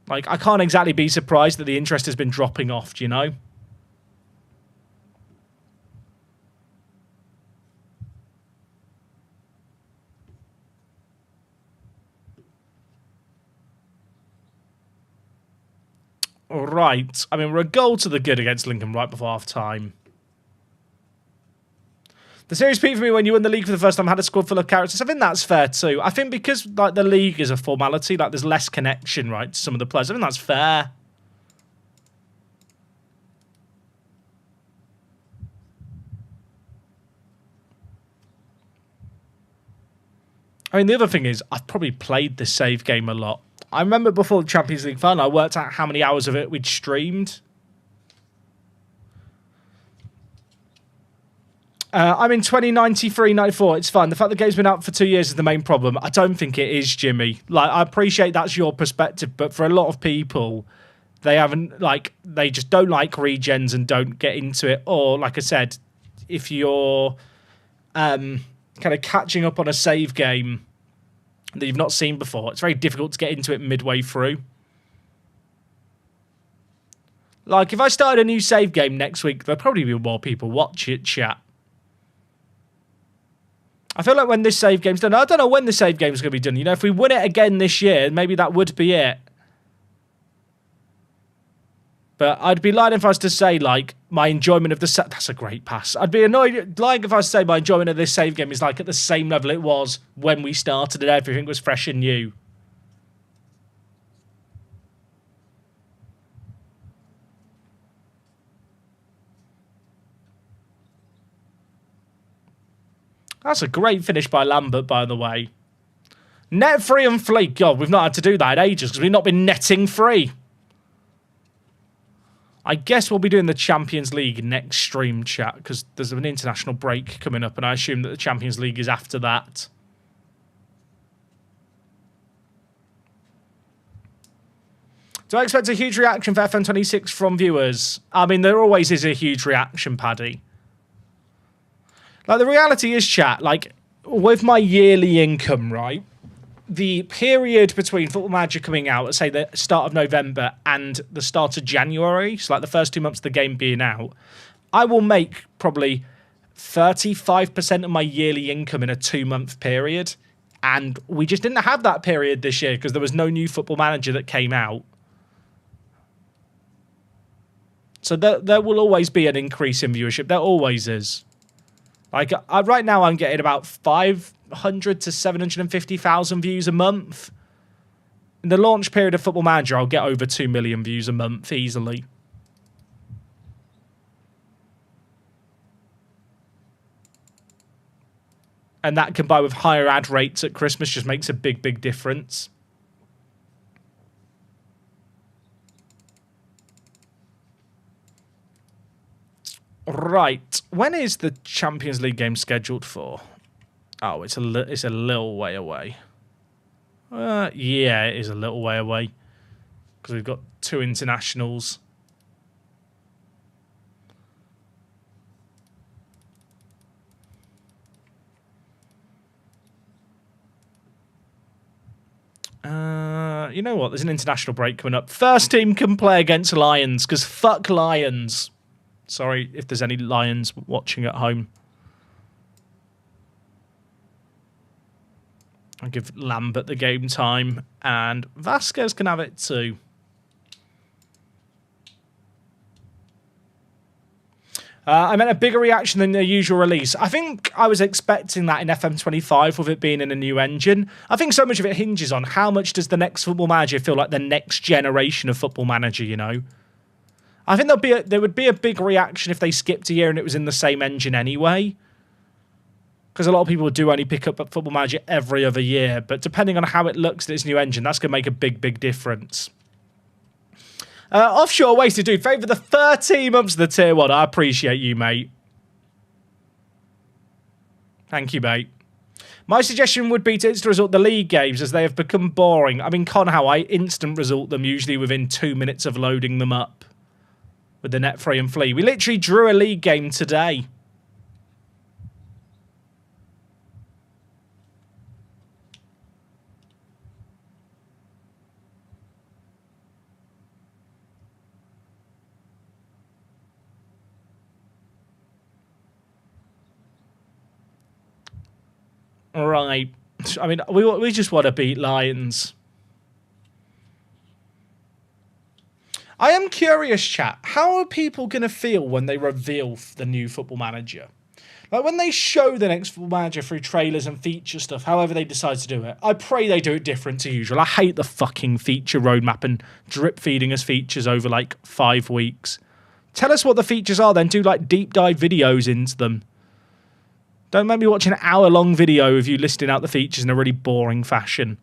like, I can't exactly be surprised that the interest has been dropping off, do you know? Right. I mean, we're a goal to the good against Lincoln right before half-time. The series peaked for me when you won the league for the first time, had a squad full of characters. I think that's fair too. I think because, like, the league is a formality, like, there's less connection, right, to some of the players. I think that's fair. I mean, the other thing is, I've probably played this save game a lot. I remember before the Champions League final, I worked out how many hours of it we'd streamed. I'm in 2093, 94. It's fine. The fact the game's been out for 2 years is the main problem. I don't think it is, Jimmy. Like, I appreciate that's your perspective, but for a lot of people, they haven't, like, they just don't like regens and don't get into it. Or, like I said, if you're kind of catching up on a save game that you've not seen before, it's very difficult to get into it midway through. Like, if I started a new save game next week, there'll probably be more people watch it, chat. I feel like when this save game's done, I don't know when the save game's going to be done. You know, if we win it again this year, maybe that would be it. But I'd be lying if I was to say, like, my enjoyment of the... That's a great pass. I'd be lying if I was to say my enjoyment of this save game is, like, at the same level it was when we started and everything was fresh and new. That's a great finish by Lambert, by the way. Net free and fleet. God, we've not had to do that in ages because we've not been netting free. I guess we'll be doing the Champions League next stream, chat, because there's an international break coming up, and I assume that the Champions League is after that. Do I expect a huge reaction for FM26 from viewers? I mean, there always is a huge reaction, Paddy. Like, the reality is, chat, like, with my yearly income, right, the period between Football Manager coming out at, say, the start of November and the start of January, so like the first 2 months of the game being out, I will make probably 35% of my yearly income in a 2-month period. And we just didn't have that period this year because there was no new Football Manager that came out. So there will always be an increase in viewership. There always is. Like, right now I'm getting about 500 to 750,000 views a month. In the launch period of Football Manager, I'll get over 2 million views a month easily. And that combined with higher ad rates at Christmas just makes a big, big difference. Right. When is the Champions League game scheduled for? Oh, it's a little way away. Yeah, it is a little way away. Because we've got 2 internationals. You know what? There's an international break coming up. First team can play against Lions, because fuck Lions. Sorry if there's any Lions watching at home. I'll give Lambert the game time, and Vasquez can have it too. I meant a bigger reaction than the usual release. I think I was expecting that in FM25 with it being in a new engine. I think so much of it hinges on how much does the next Football Manager feel like the next generation of Football Manager, you know? I think there would be a big reaction if they skipped a year and it was in the same engine anyway. Because a lot of people do only pick up Football Manager every other year. But depending on how it looks in its new engine, that's going to make a big, big difference. Offshore Wasted Dude, favour the 13 months of the Tier 1. I appreciate you, mate. Thank you, mate. My suggestion would be to instant result the league games as they have become boring. I mean, how I instant result them usually within 2 minutes of loading them up. With the net free and flee. We literally drew a league game today. Right. I mean, we just want to beat Lions. I am curious, chat. How are people going to feel when they reveal the new Football Manager? Like, when they show the next Football Manager through trailers and feature stuff, however they decide to do it, I pray they do it different to usual. I hate the fucking feature roadmap and drip feeding us features over, like, 5 weeks. Tell us what the features are, then do, like, deep dive videos into them. Don't make me watch an hour-long video of you listing out the features in a really boring fashion.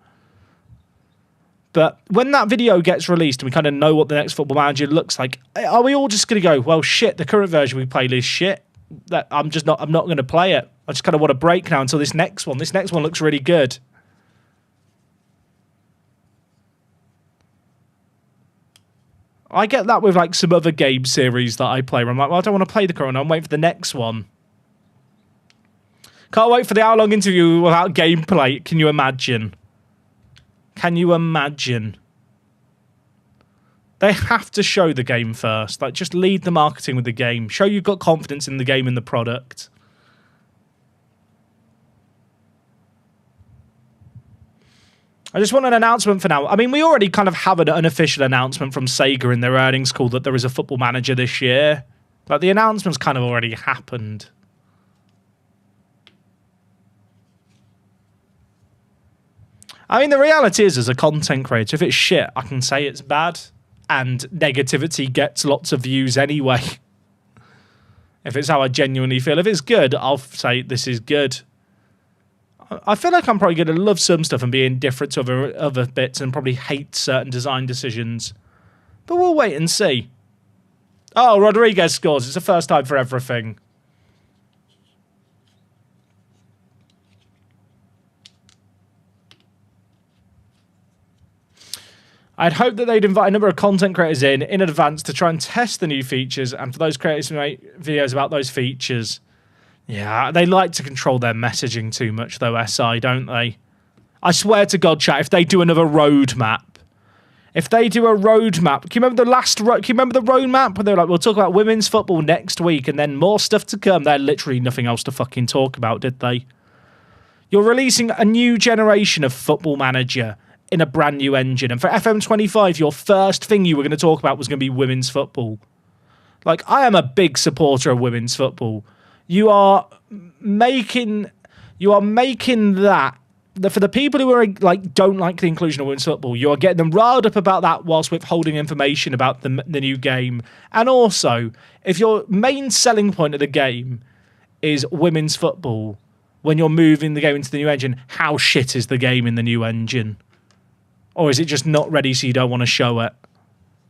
But when that video gets released and we kind of know what the next Football Manager looks like, are we all just going to go, well, shit, the current version we played is shit. I'm not going to play it. I just kind of want a break now until this next one. This next one looks really good. I get that with like some other game series that I play where I'm like, well, I don't want to play the current one. I'm waiting for the next one. Can't wait for the hour-long interview without gameplay. Can you imagine? Can you imagine? They have to show the game first. Like, just lead the marketing with the game. Show you've got confidence in the game and the product. I just want an announcement for now. I mean, we already kind of have an unofficial announcement from Sega in their earnings call that there is a Football Manager this year. Like, the announcement's kind of already happened. I mean, the reality is, as a content creator, if it's shit, I can say it's bad. And negativity gets lots of views anyway. If it's how I genuinely feel. If it's good, I'll say this is good. I feel like I'm probably going to love some stuff and be indifferent to other bits and probably hate certain design decisions. But we'll wait and see. Oh, Rodriguez scores. It's the first time for everything. I'd hope that they'd invite a number of content creators in advance to try and test the new features, and for those creators to make videos about those features. Yeah, they like to control their messaging too much, though, SI, don't they? I swear to God, chat, if they do another roadmap, can you remember the roadmap where they were like, we'll talk about women's football next week, and then more stuff to come? They're literally nothing else to fucking talk about, did they? You're releasing a new generation of Football Manager in a brand new engine. And for FM25, your first thing you were going to talk about was going to be women's football. Like, I am a big supporter of women's football. You are making that for the people who are like don't like the inclusion of women's football, you are getting them riled up about that whilst withholding information about the new game. And also, if your main selling point of the game is women's football, when you're moving the game into the new engine, how shit is the game in the new engine? Or is it just not ready so you don't want to show it?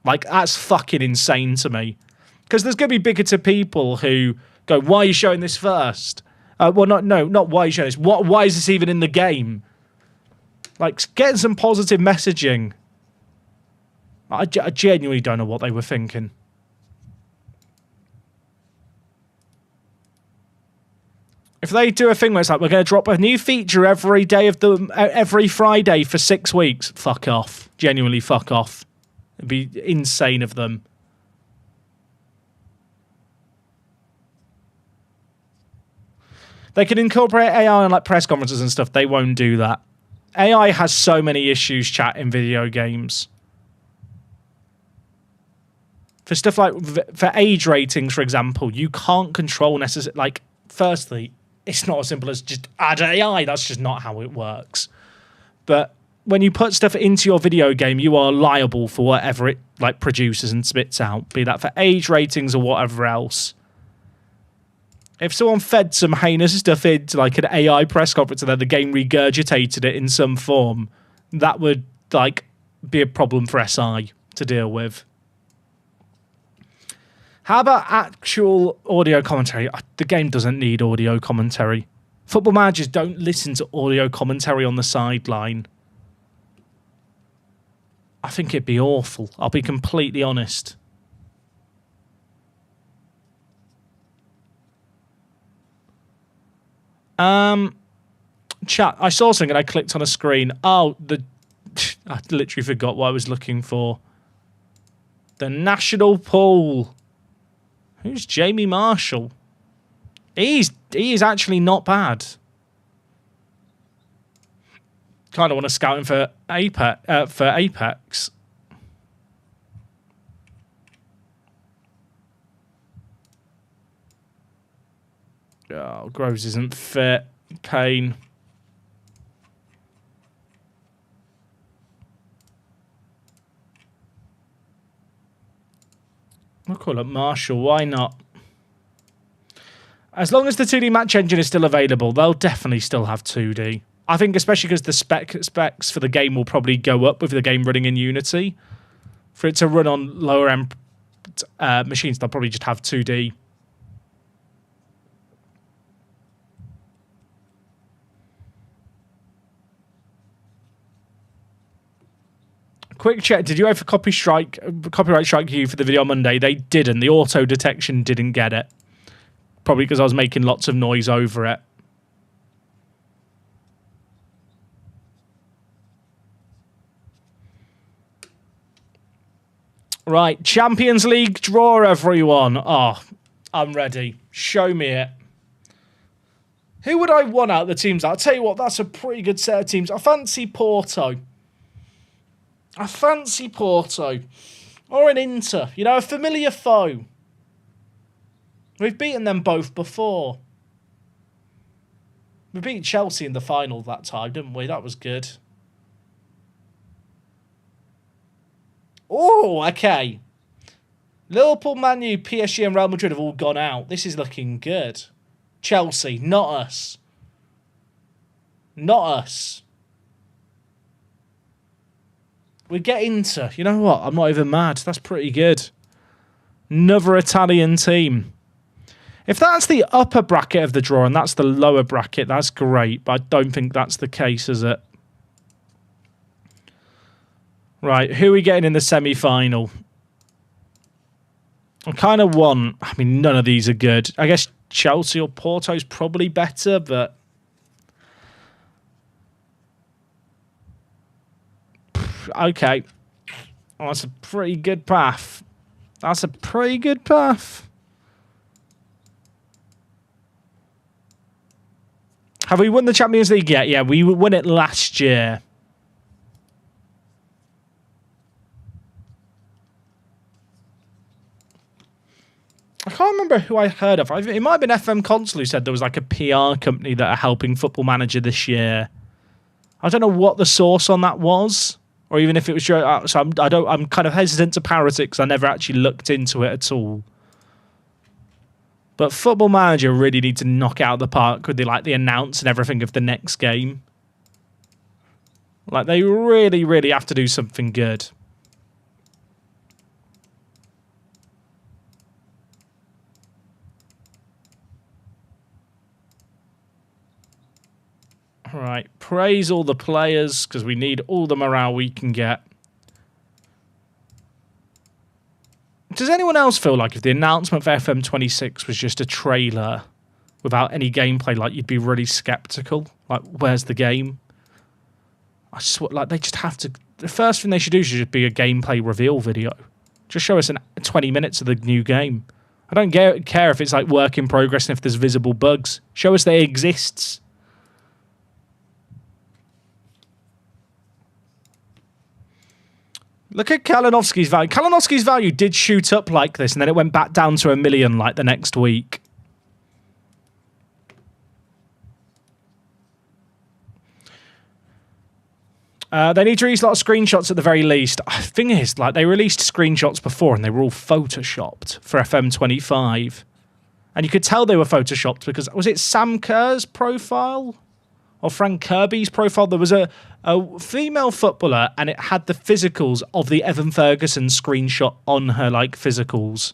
Like, that's fucking insane to me. Because there's going to be bigoted people who go, why are you showing this first? Not why are you showing this. Why is this even in the game? Like, getting some positive messaging. I genuinely don't know what they were thinking. If they do a thing where it's like, we're going to drop a new feature every Friday for 6 weeks, fuck off. Genuinely fuck off. It'd be insane of them. They can incorporate AI on like press conferences and stuff. They won't do that. AI has so many issues, chat, in video games. For stuff like for age ratings, for example, you can't control necessarily. Like, firstly, it's not as simple as just add AI. That's just not how it works. But when you put stuff into your video game, you are liable for whatever it like produces and spits out, be that for age ratings or whatever else. If someone fed some heinous stuff into like an AI press conference and then the game regurgitated it in some form, that would like be a problem for SI to deal with. How about actual audio commentary? The game doesn't need audio commentary. Football managers don't listen to audio commentary on the sideline. I think it'd be awful. I'll be completely honest. Chat, I saw something and I clicked on a screen. Oh, I literally forgot what I was looking for. The national pool. Who's Jamie Marshall? He is actually not bad. Kind of want to scout him for Apex. Oh, Groves isn't fit. Pain. I'll call up Marshall. Why not? As long as the 2D match engine is still available, they'll definitely still have 2D. I think especially because the specs for the game will probably go up with the game running in Unity. For it to run on lower end machines, they'll probably just have 2D. Quick check, did you have a copyright strike you for the video on Monday? They didn't. The auto detection didn't get it. Probably because I was making lots of noise over it. Right, Champions League draw, everyone. Oh, I'm ready. Show me it. Who would I want out of the teams? I'll tell you what, that's a pretty good set of teams. I fancy Porto. Or an Inter. You know, a familiar foe. We've beaten them both before. We beat Chelsea in the final that time, didn't we? That was good. Oh, okay. Liverpool, Man U, PSG and Real Madrid have all gone out. This is looking good. Chelsea, not us. Not us. We get Inter. You know what? I'm not even mad. That's pretty good. Another Italian team. If that's the upper bracket of the draw and that's the lower bracket, that's great. But I don't think that's the case, is it? Right, who are we getting in the semi-final? I kind of want... I mean, none of these are good. I guess Chelsea or Porto's probably better, but... Okay. Oh, that's a pretty good path. That's a pretty good path. Have we won the Champions League yet? Yeah, we won it last year. I can't remember who I heard of. It might have been FM Console who said there was like a PR company that are helping Football Manager this year. I don't know what the source on that was, or even if it was. So I'm kind of hesitant to parrot it because I never actually looked into it at all. But Football Manager really need to knock out the park with the announce and everything of the next game. Like, they really, really have to do something good. Right, praise all the players because we need all the morale we can get. Does anyone else feel like if the announcement for FM26 was just a trailer without any gameplay, like you'd be really skeptical? Like, where's the game? I swear, like, they just have to. The first thing they should do should just be a gameplay reveal video. Just show us 20 minutes of the new game. I don't care if it's like work in progress and if there's visible bugs. Show us they exists. Look at Kalinowski's value. Kalinowski's value did shoot up like this, and then it went back down to 1 million like the next week. They need to release a lot of screenshots at the very least. The thing is, like, they released screenshots before, and they were all photoshopped for FM25. And you could tell they were photoshopped because, was it Sam Kerr's profile? Or Frank Kirby's profile? There was a female footballer and it had the physicals of the Evan Ferguson screenshot on her, like, physicals.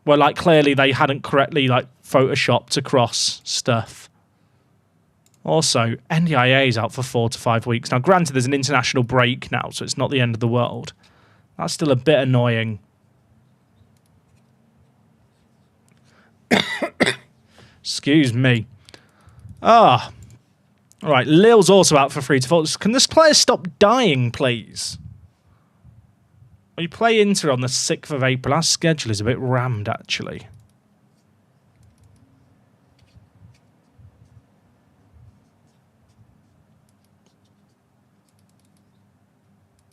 Where, like, clearly they hadn't correctly, like, photoshopped across stuff. Also, NDIA is out for 4 to 5 weeks. Now, granted, there's an international break now, so it's not the end of the world. That's still a bit annoying. Excuse me. Ah. Right, Lille's also out for 3 to 4. Can this player stop dying, please? We play Inter on the 6th of April. Our schedule is a bit rammed, actually.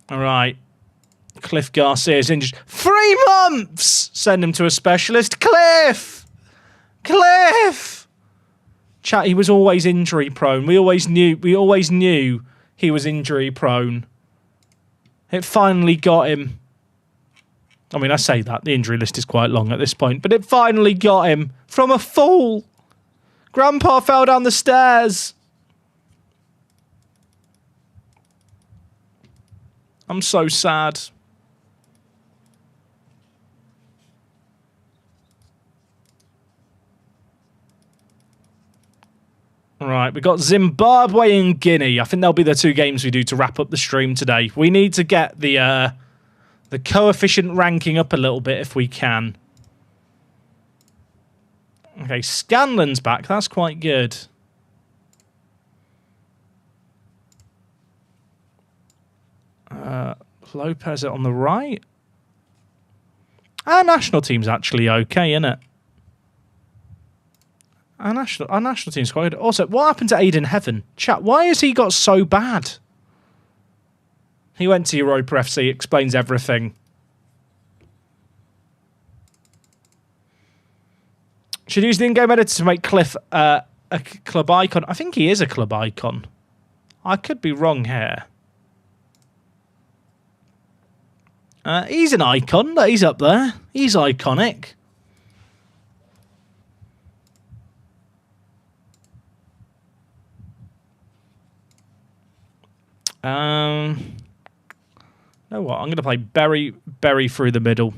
All right. Cliff Garcia's injured. 3 months! Send him to a specialist. Cliff! Cliff! Chat, he was always injury prone. We always knew he was injury prone. It finally got him. I mean, I say that. The injury list is quite long at this point. But it finally got him from a fall. Grandpa fell down the stairs. I'm so sad. Right, we've got Zimbabwe and Guinea. I think they'll be the 2 games we do to wrap up the stream today. We need to get the coefficient ranking up a little bit if we can. Okay, Scanlon's back. That's quite good. Lopez on the right. Our national team's actually okay, isn't it? Our national team's quite good. Also, what happened to Aiden Heaven? Chat, why has he got so bad? He went to Europa FC, explains everything. Should use the in-game editor to make Cliff a club icon. I think he is a club icon. I could be wrong here. He's an icon. He's up there. He's iconic. You know what? I'm going to play Berry through the middle.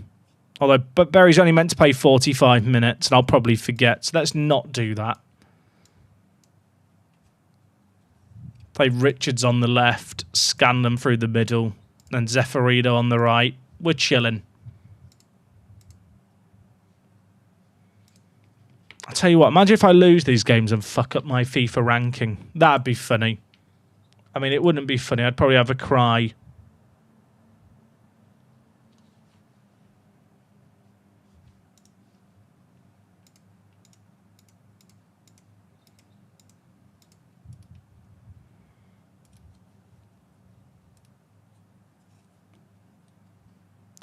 Although Berry's only meant to play 45 minutes, and I'll probably forget. So let's not do that. Play Richards on the left, Scanlon through the middle, and Zeffirino on the right. We're chilling. I'll tell you what, imagine if I lose these games and fuck up my FIFA ranking. That'd be funny. I mean, it wouldn't be funny. I'd probably have a cry.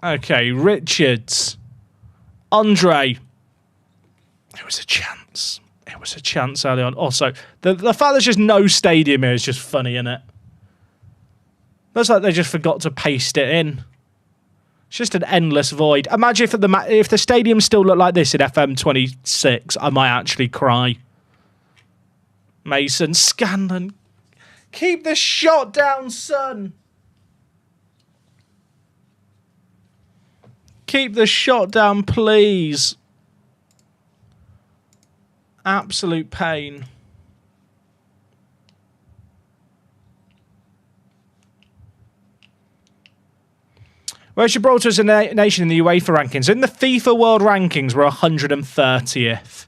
Okay, Richards. Andre. It was a chance. It was a chance early on. Also, the fact there's just no stadium here is just funny, isn't it? Looks like they just forgot to paste it in. It's just an endless void. Imagine if the stadium still looked like this in FM26, I might actually cry. Mason, Scanlon, keep the shot down, son. Keep the shot down, please. Absolute pain. Whereas Gibraltar is a nation in the UEFA rankings. In the FIFA World Rankings, we're 130th.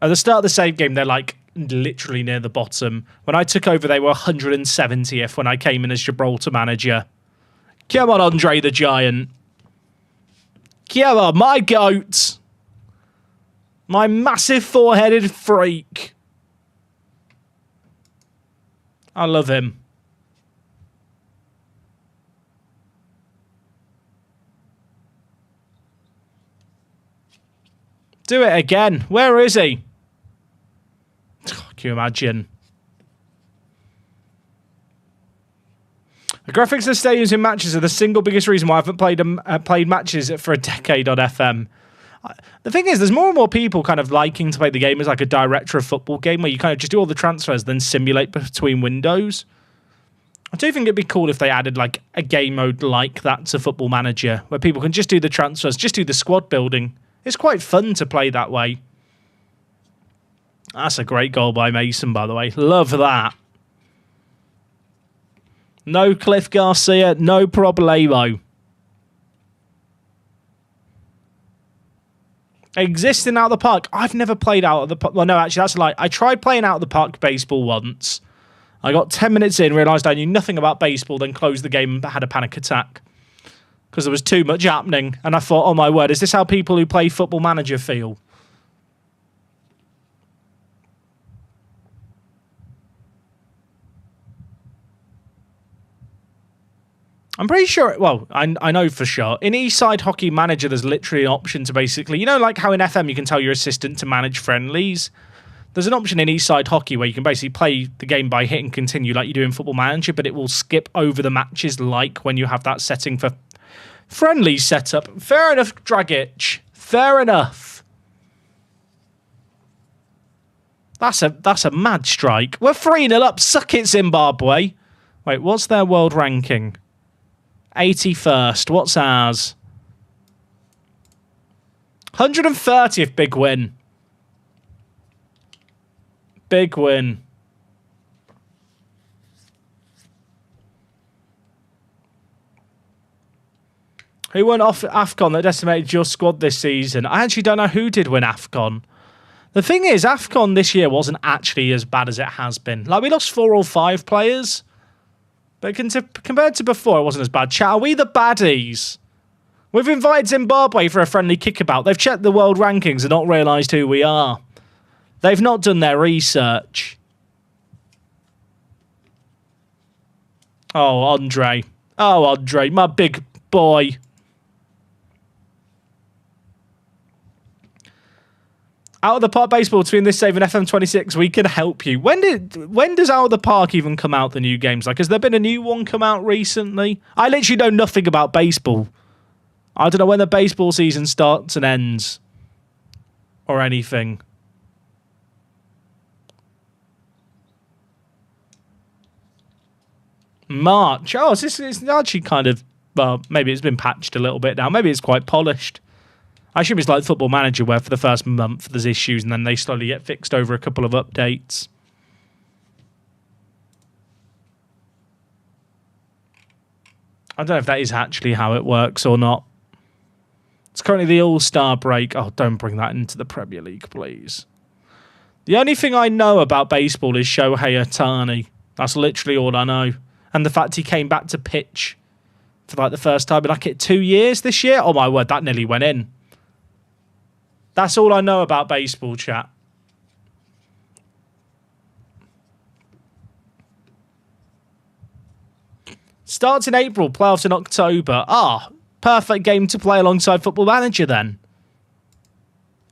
At the start of the save game, they're like literally near the bottom. When I took over, they were 170th when I came in as Gibraltar manager. Come on, Andre the Giant. Come on, my goat. My massive four-headed freak. I love him. Do it again. Where is he? Can you imagine? The graphics of the stadiums in matches are the single biggest reason why I haven't played matches for a decade on FM. The thing is, there's more and more people kind of liking to play the game as like a director of football game where you kind of just do all the transfers, then simulate between windows. I do think it'd be cool if they added like a game mode like that to Football Manager where people can just do the transfers, just do the squad building. It's quite fun to play that way. That's a great goal by Mason, by the way. Love that. No Cliff Garcia, no problemo. Existing out of the park. I've never played out of the park. Well, no, actually, that's a lie. I tried playing out of the park baseball once. I got 10 minutes in, realised I knew nothing about baseball, then closed the game and had a panic attack. Because there was too much happening. And I thought, oh my word, is this how people who play Football Manager feel? I'm pretty sure, well, I know for sure. In Eastside Hockey Manager, there's literally an option to basically, you know, like how in FM you can tell your assistant to manage friendlies? There's an option in Eastside Hockey where you can basically play the game by hitting continue like you do in Football Manager, but it will skip over the matches like when you have that setting for friendlies set up. Fair enough, Dragic. Fair enough. That's a mad strike. We're 3-0 up. Suck it, Zimbabwe. Wait, what's their world ranking? 81st. What's ours? 130th. Big win. Big win. Who won off AFCON that decimated your squad this season? I actually don't know who did win AFCON. The thing is, AFCON this year wasn't actually as bad as it has been. Like, we lost 4 or 5 players. But compared to before, it wasn't as bad. Chat, are we the baddies? We've invited Zimbabwe for a friendly kickabout. They've checked the world rankings and not realised who we are. They've not done their research. Oh, Andre. Oh, Andre, my big boy. Out of the Park Baseball between this save and FM26, we can help you. When does Out of the Park even come out, the new games? Like, has there been a new one come out recently? I literally know nothing about baseball. I don't know when the baseball season starts and ends. Or anything. March. Oh, it's actually kind of... Well, maybe it's been patched a little bit now. Maybe it's quite polished. I assume it's like Football Manager where for the first month there's issues and then they slowly get fixed over a couple of updates. I don't know if that is actually how it works or not. It's currently the All-Star break. Oh, don't bring that into the Premier League, please. The only thing I know about baseball is Shohei Ohtani. That's literally all I know. And the fact he came back to pitch for like the first time in like 2 years this year. Oh my word, that nearly went in. That's all I know about baseball, chat. Starts in April, playoffs in October. Ah, perfect game to play alongside Football Manager then.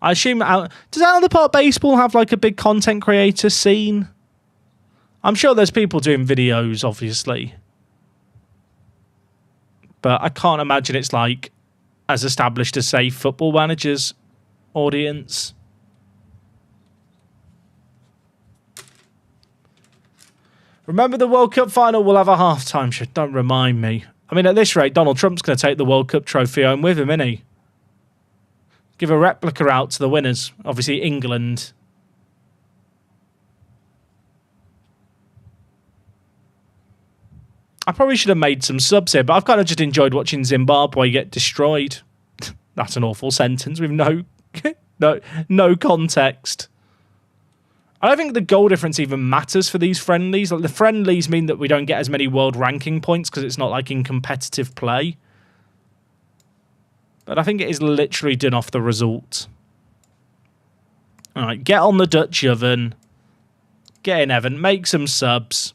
I assume... does Out of the Park Baseball have like a big content creator scene? I'm sure there's people doing videos, obviously. But I can't imagine it's like as established as, say, Football Manager's audience. Remember the World Cup final will have a halftime show. Don't remind me. I mean, at this rate, Donald Trump's going to take the World Cup trophy home with him, isn't he? Give a replica out to the winners. Obviously, England. I probably should have made some subs here, but I've kind of just enjoyed watching Zimbabwe get destroyed. That's an awful sentence with no context. I don't think the goal difference even matters for these friendlies. Like, the friendlies mean that we don't get as many world ranking points because it's not like in competitive play. But I think it is literally done off the result. All right, get on the Dutch oven. Get in, Evan. Make some subs.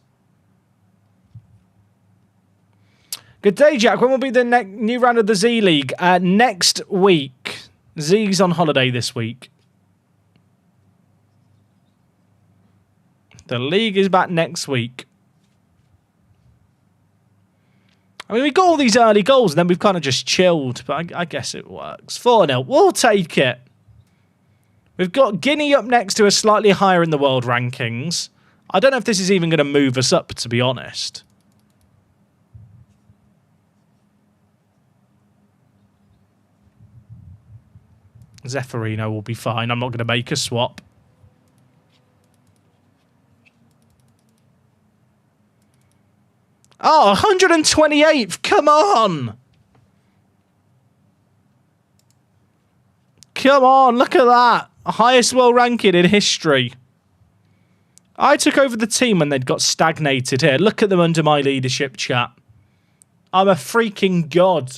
Good day, Jack. When will be the new round of the Z League? Next week. Z's on holiday this week. The league is back next week. I mean, we got all these early goals and then we've kind of just chilled, but I guess it works. 4-0. We'll take it. We've got Guinea up next to us, slightly higher in the world rankings. I don't know if this is even going to move us up, to be honest. Zeffirino will be fine. I'm not going to make a swap. Oh, 128th. Come on. Come on. Look at that. Highest world ranking in history. I took over the team when they'd got stagnated here. Look at them under my leadership, chat. I'm a freaking god.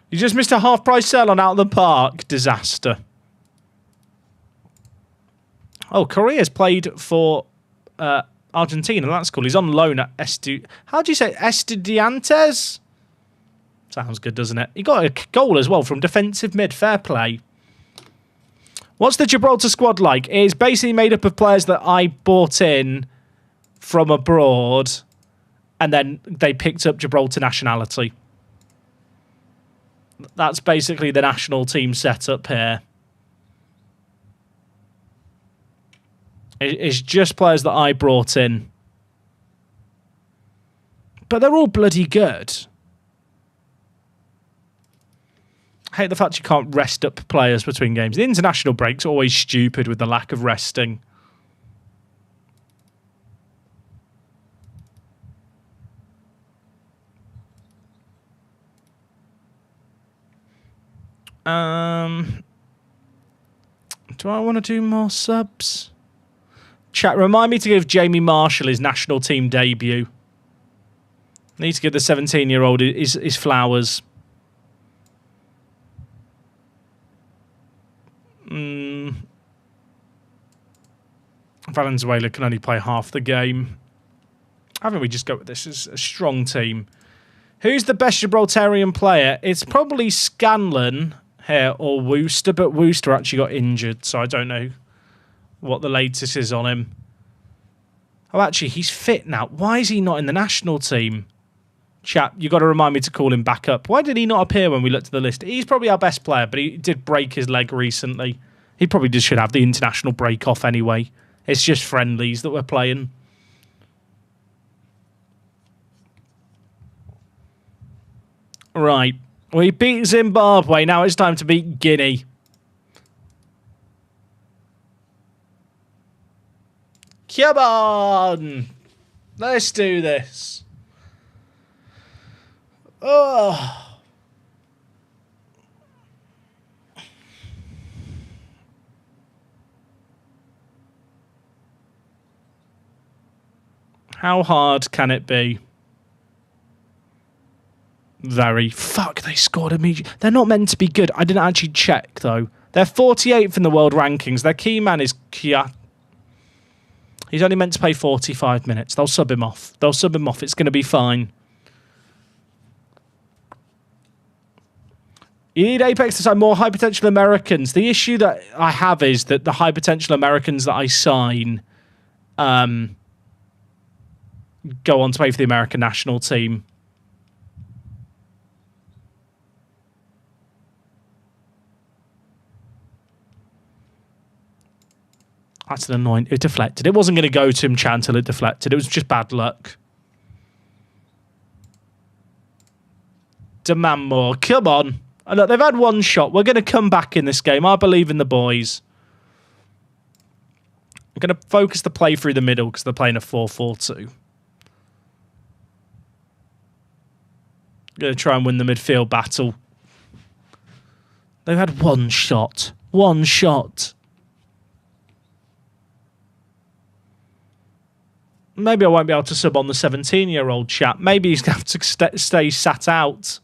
You just missed a half-price sale on Out of the Park. Disaster. Oh, Korea's played for Argentina. That's cool. He's on loan at How do you say Estudiantes? Sounds good, doesn't it? He got a goal as well from defensive mid. Fair play. What's the Gibraltar squad like? It's basically made up of players that I bought in from abroad, and then they picked up Gibraltar nationality. That's basically the national team setup here. It's just players that I brought in. But they're all bloody good. I hate the fact you can't rest up players between games. The international break's always stupid with the lack of resting. Do I want to do more subs? Chat, remind me to give Jamie Marshall his national team debut. Need to give the 17-year-old his flowers. Valenzuela can only play half the game. I think we just go with this as a strong team. Who's the best Gibraltarian player? It's probably Scanlon here or Wooster, but Wooster actually got injured, so I don't know what the latest is on him. Oh, actually, he's fit now. Why is he not in the national team? Chat, you got to remind me to call him back up. Why did he not appear when we looked at the list? He's probably our best player, but he did break his leg recently. He probably just should have the international break off anyway. It's just friendlies that we're playing. Right. We beat Zimbabwe. Now it's time to beat Guinea. Come on. Let's do this. Oh. How hard can it be? Very. Fuck, they scored immediately. They're not meant to be good. I didn't actually check, though. They're 48th in the world rankings. Their key man is Kia. He's only meant to play 45 minutes. They'll sub him off. They'll sub him off. It's going to be fine. You need Apex to sign more high potential Americans. The issue that I have is that the high potential Americans that I sign go on to play for the American national team. That's an annoying... It deflected. It wasn't going to go to him, Chan, until it deflected. It was just bad luck. Demand more. Come on. Look, they've had one shot. We're going to come back in this game. I believe in the boys. I'm going to focus the play through the middle because they're playing a 4-4-2. Going to try and win the midfield battle. They've had one shot. One shot. Maybe I won't be able to sub on the 17-year-old chap. Maybe he's going to have to stay sat out.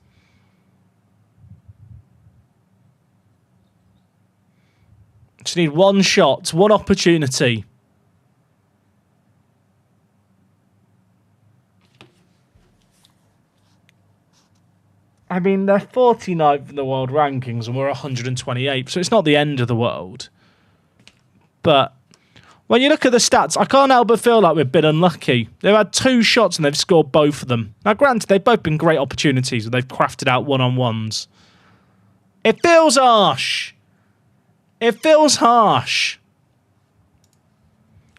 Just need one shot, one opportunity. I mean, they're 49th in the world rankings and we're 128th, so it's not the end of the world. But when you look at the stats, I can't help but feel like we've been unlucky. They've had 2 shots and they've scored both of them. Now, granted, they've both been great opportunities, but they've crafted out one-on-ones. It feels harsh. It feels harsh.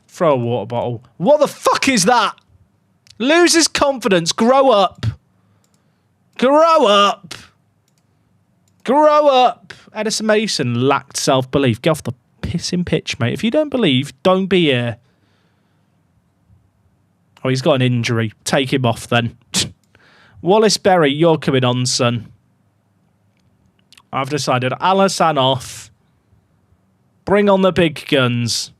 Throw a water bottle. What the fuck is that? Loses confidence. Grow up. Grow up. Grow up. Edison Mason lacked self-belief. Get off the pissing pitch, mate. If you don't believe, don't be here. Oh, he's got an injury. Take him off then. Wallace Berry, you're coming on, son. I've decided Alassane off. Bring on the big guns.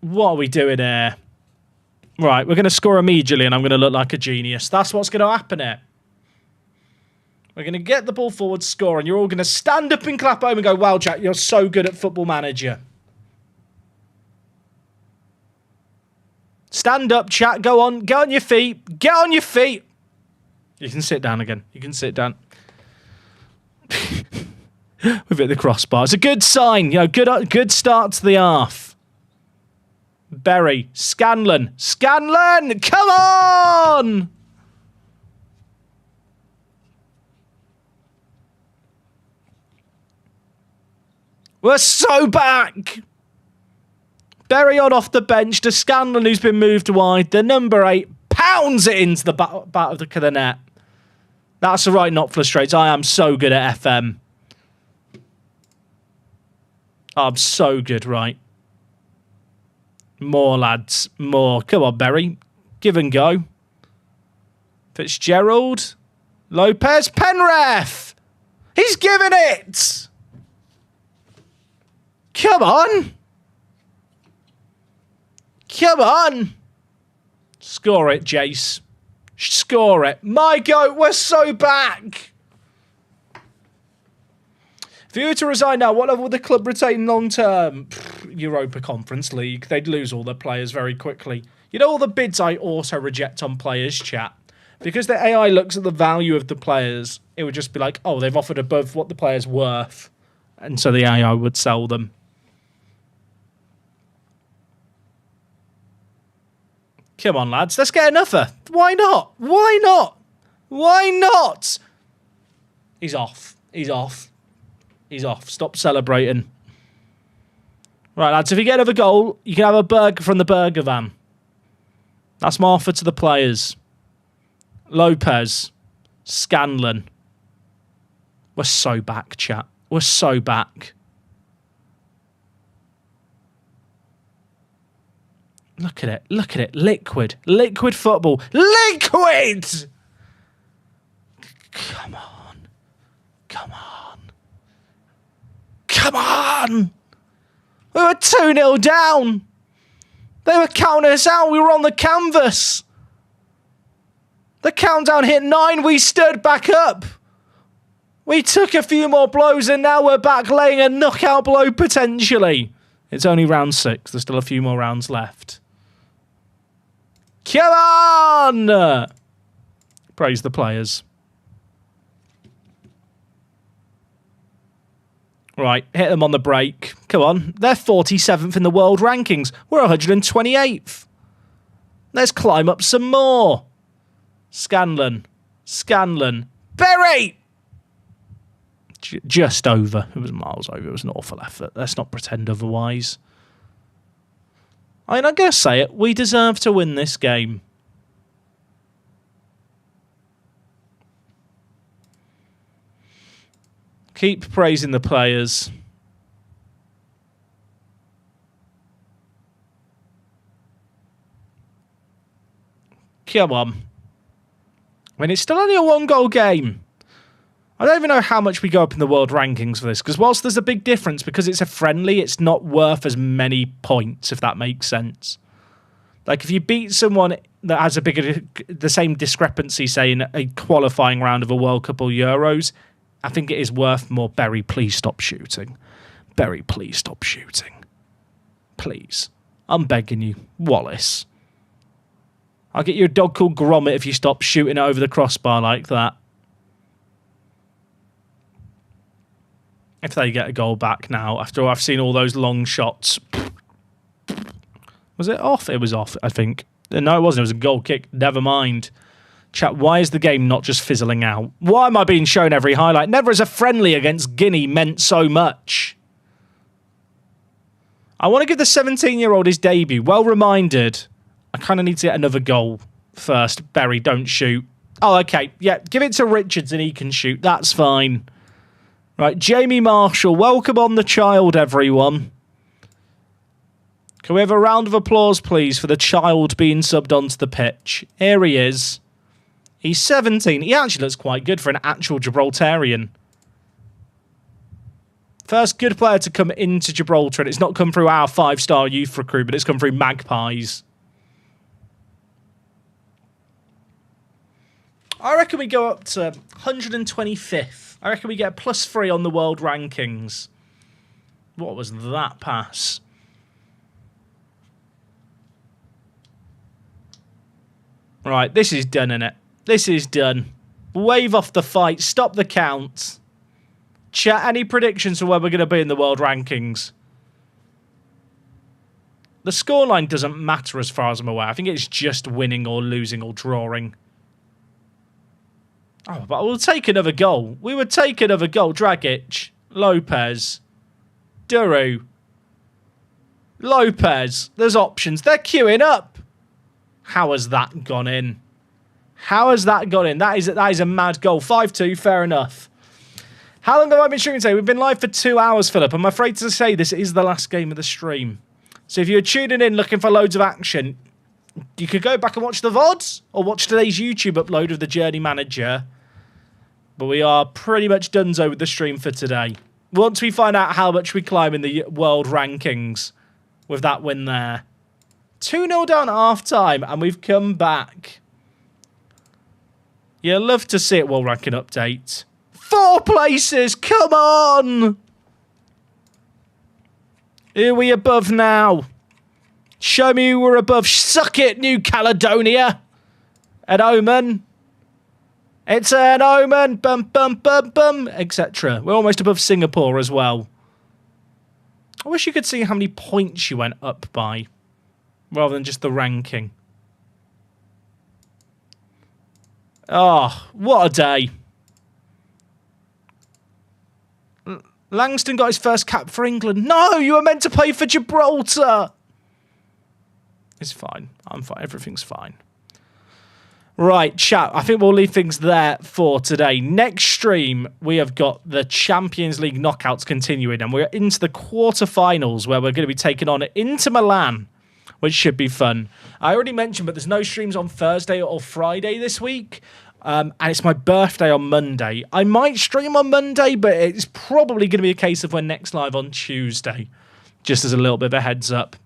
What are we doing here? Right, we're going to score immediately and I'm going to look like a genius. That's what's going to happen here. We're going to get the ball forward, score, and you're all going to stand up and clap home and go, wow, Jack, you're so good at Football Manager. Stand up, chat. Go on. Get on your feet. Get on your feet. You can sit down again. You can sit down. We've hit the crossbar. It's a good sign. You know, good start to the half. Berry. Scanlon. Scanlon! Come on! We're so back! Berry on off the bench to Scanlon, who's been moved wide. The number 8 pounds it into the back of the net. That's the right not frustrates. I am so good at FM. I'm so good, right? More, lads. More. Come on, Berry. Give and go. Fitzgerald. Lopez. Penref. He's giving it. Come on. Come on. Score it, Jace. Score it. My goat, we're so back. If you were to resign now, what level would the club retain long term? Europa Conference League. They'd lose all their players very quickly. You know all the bids I also reject on players, chat? Because the AI looks at the value of the players, it would just be like, oh, they've offered above what the player's worth. And so the AI would sell them. Come on, lads. Let's get another. Why not? Why not? Why not? He's off. He's off. He's off. Stop celebrating. Right, lads. If you get another goal, you can have a burger from the burger van. That's my offer to the players. Lopez. Scanlon. We're so back, chat. We're so back. Look at it. Look at it. Liquid. Liquid football. Liquid! Come on. Come on. Come on! We were 2-0 down. They were counting us out. We were on the canvas. The countdown hit 9. We stood back up. We took a few more blows and now we're back laying a knockout blow potentially. It's only round 6. There's still a few more rounds left. Come on! Praise the players. Right, hit them on the break. Come on. They're 47th in the world rankings. We're 128th. Let's climb up some more. Scanlon. Berry! Just over. It was miles over. It was an awful effort. Let's not pretend otherwise. I mean, I'm going to say it. We deserve to win this game. Keep praising the players. Come on. I mean, it's still only a 1-goal game. I don't even know how much we go up in the world rankings for this, because whilst there's a big difference, because it's a friendly, it's not worth as many points, if that makes sense. Like, if you beat someone that has the same discrepancy, say, in a qualifying round of a World Cup or Euros, I think it is worth more. Berry, please stop shooting. Berry, please stop shooting. Please. I'm begging you. Wallace. I'll get you a dog called Gromit if you stop shooting it over the crossbar like that. If they get a goal back now, after I've seen all those long shots. Was it off? It was off, I think. No, it wasn't. It was a goal kick. Never mind. Chat, why is the game not just fizzling out? Why am I being shown every highlight? Never has a friendly against Guinea meant so much. I want to give the 17-year-old his debut. Well reminded. I kind of need to get another goal first. Berry, don't shoot. Oh, okay. Yeah, give it to Richards and he can shoot. That's fine. Right, Jamie Marshall. Welcome on the child, everyone. Can we have a round of applause, please, for the child being subbed onto the pitch? Here he is. He's 17. He actually looks quite good for an actual Gibraltarian. First good player to come into Gibraltar, and it's not come through our 5-star youth recruitment, it's come through Magpies. I reckon we go up to 125th. I reckon we get a +3 on the world rankings. What was that pass? Right, this is done, innit? This is done. Wave off the fight. Stop the count. Chat, any predictions for where we're going to be in the world rankings? The scoreline doesn't matter as far as I'm aware. I think it's just winning or losing or drawing. Oh, but we'll take another goal. We would take another goal. Dragic. Lopez. Duru. Lopez. There's options. They're queuing up. How has that gone in? How has that gone in? That is a mad goal. 5-2, fair enough. How long have I been streaming today? We've been live for 2 hours, Philip. I'm afraid to say this is the last game of the stream. So if you're tuning in looking for loads of action, you could go back and watch the VODs or watch today's YouTube upload of the Journey Manager. But we are pretty much donezo with the stream for today. Once we find out how much we climb in the world rankings with that win there. 2-0 down at half-time, and we've come back. You love to see it, world ranking update. 4 places, come on! Who are we above now? Show me who we're above. Suck it, New Caledonia. An omen. It's an omen. Bum, bum, bum, bum, etc. We're almost above Singapore as well. I wish you could see how many points you went up by, rather than just the ranking. Oh, what a day. Langston got his first cap for England. No, you were meant to play for Gibraltar. It's fine. I'm fine. Everything's fine. Right, chat. I think we'll leave things there for today. Next stream, we have got the Champions League knockouts continuing, and we're into the quarterfinals where we're going to be taking on Inter Milan, which should be fun. I already mentioned, but there's no streams on Thursday or Friday this week. And it's my birthday on Monday. I might stream on Monday, but it's probably going to be a case of when next live on Tuesday. Just as a little bit of a heads up.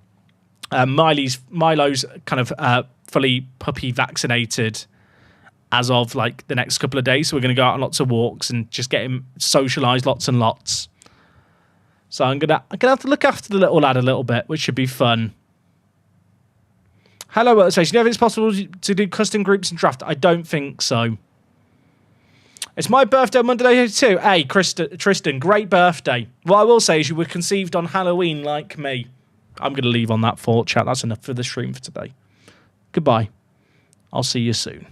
Milo's kind of fully puppy vaccinated. as of like the next couple of days. So we're going to go out on lots of walks and just get him socialised lots and lots. So I'm gonna have to look after the little lad a little bit, which should be fun. Hello, Workstation. Do you know if it's possible to do custom groups and draft? I don't think so. It's my birthday on Monday too. Hey, Tristan, great birthday. What I will say is you were conceived on Halloween like me. I'm going to leave on that thought, chat. That's enough for the stream for today. Goodbye. I'll see you soon.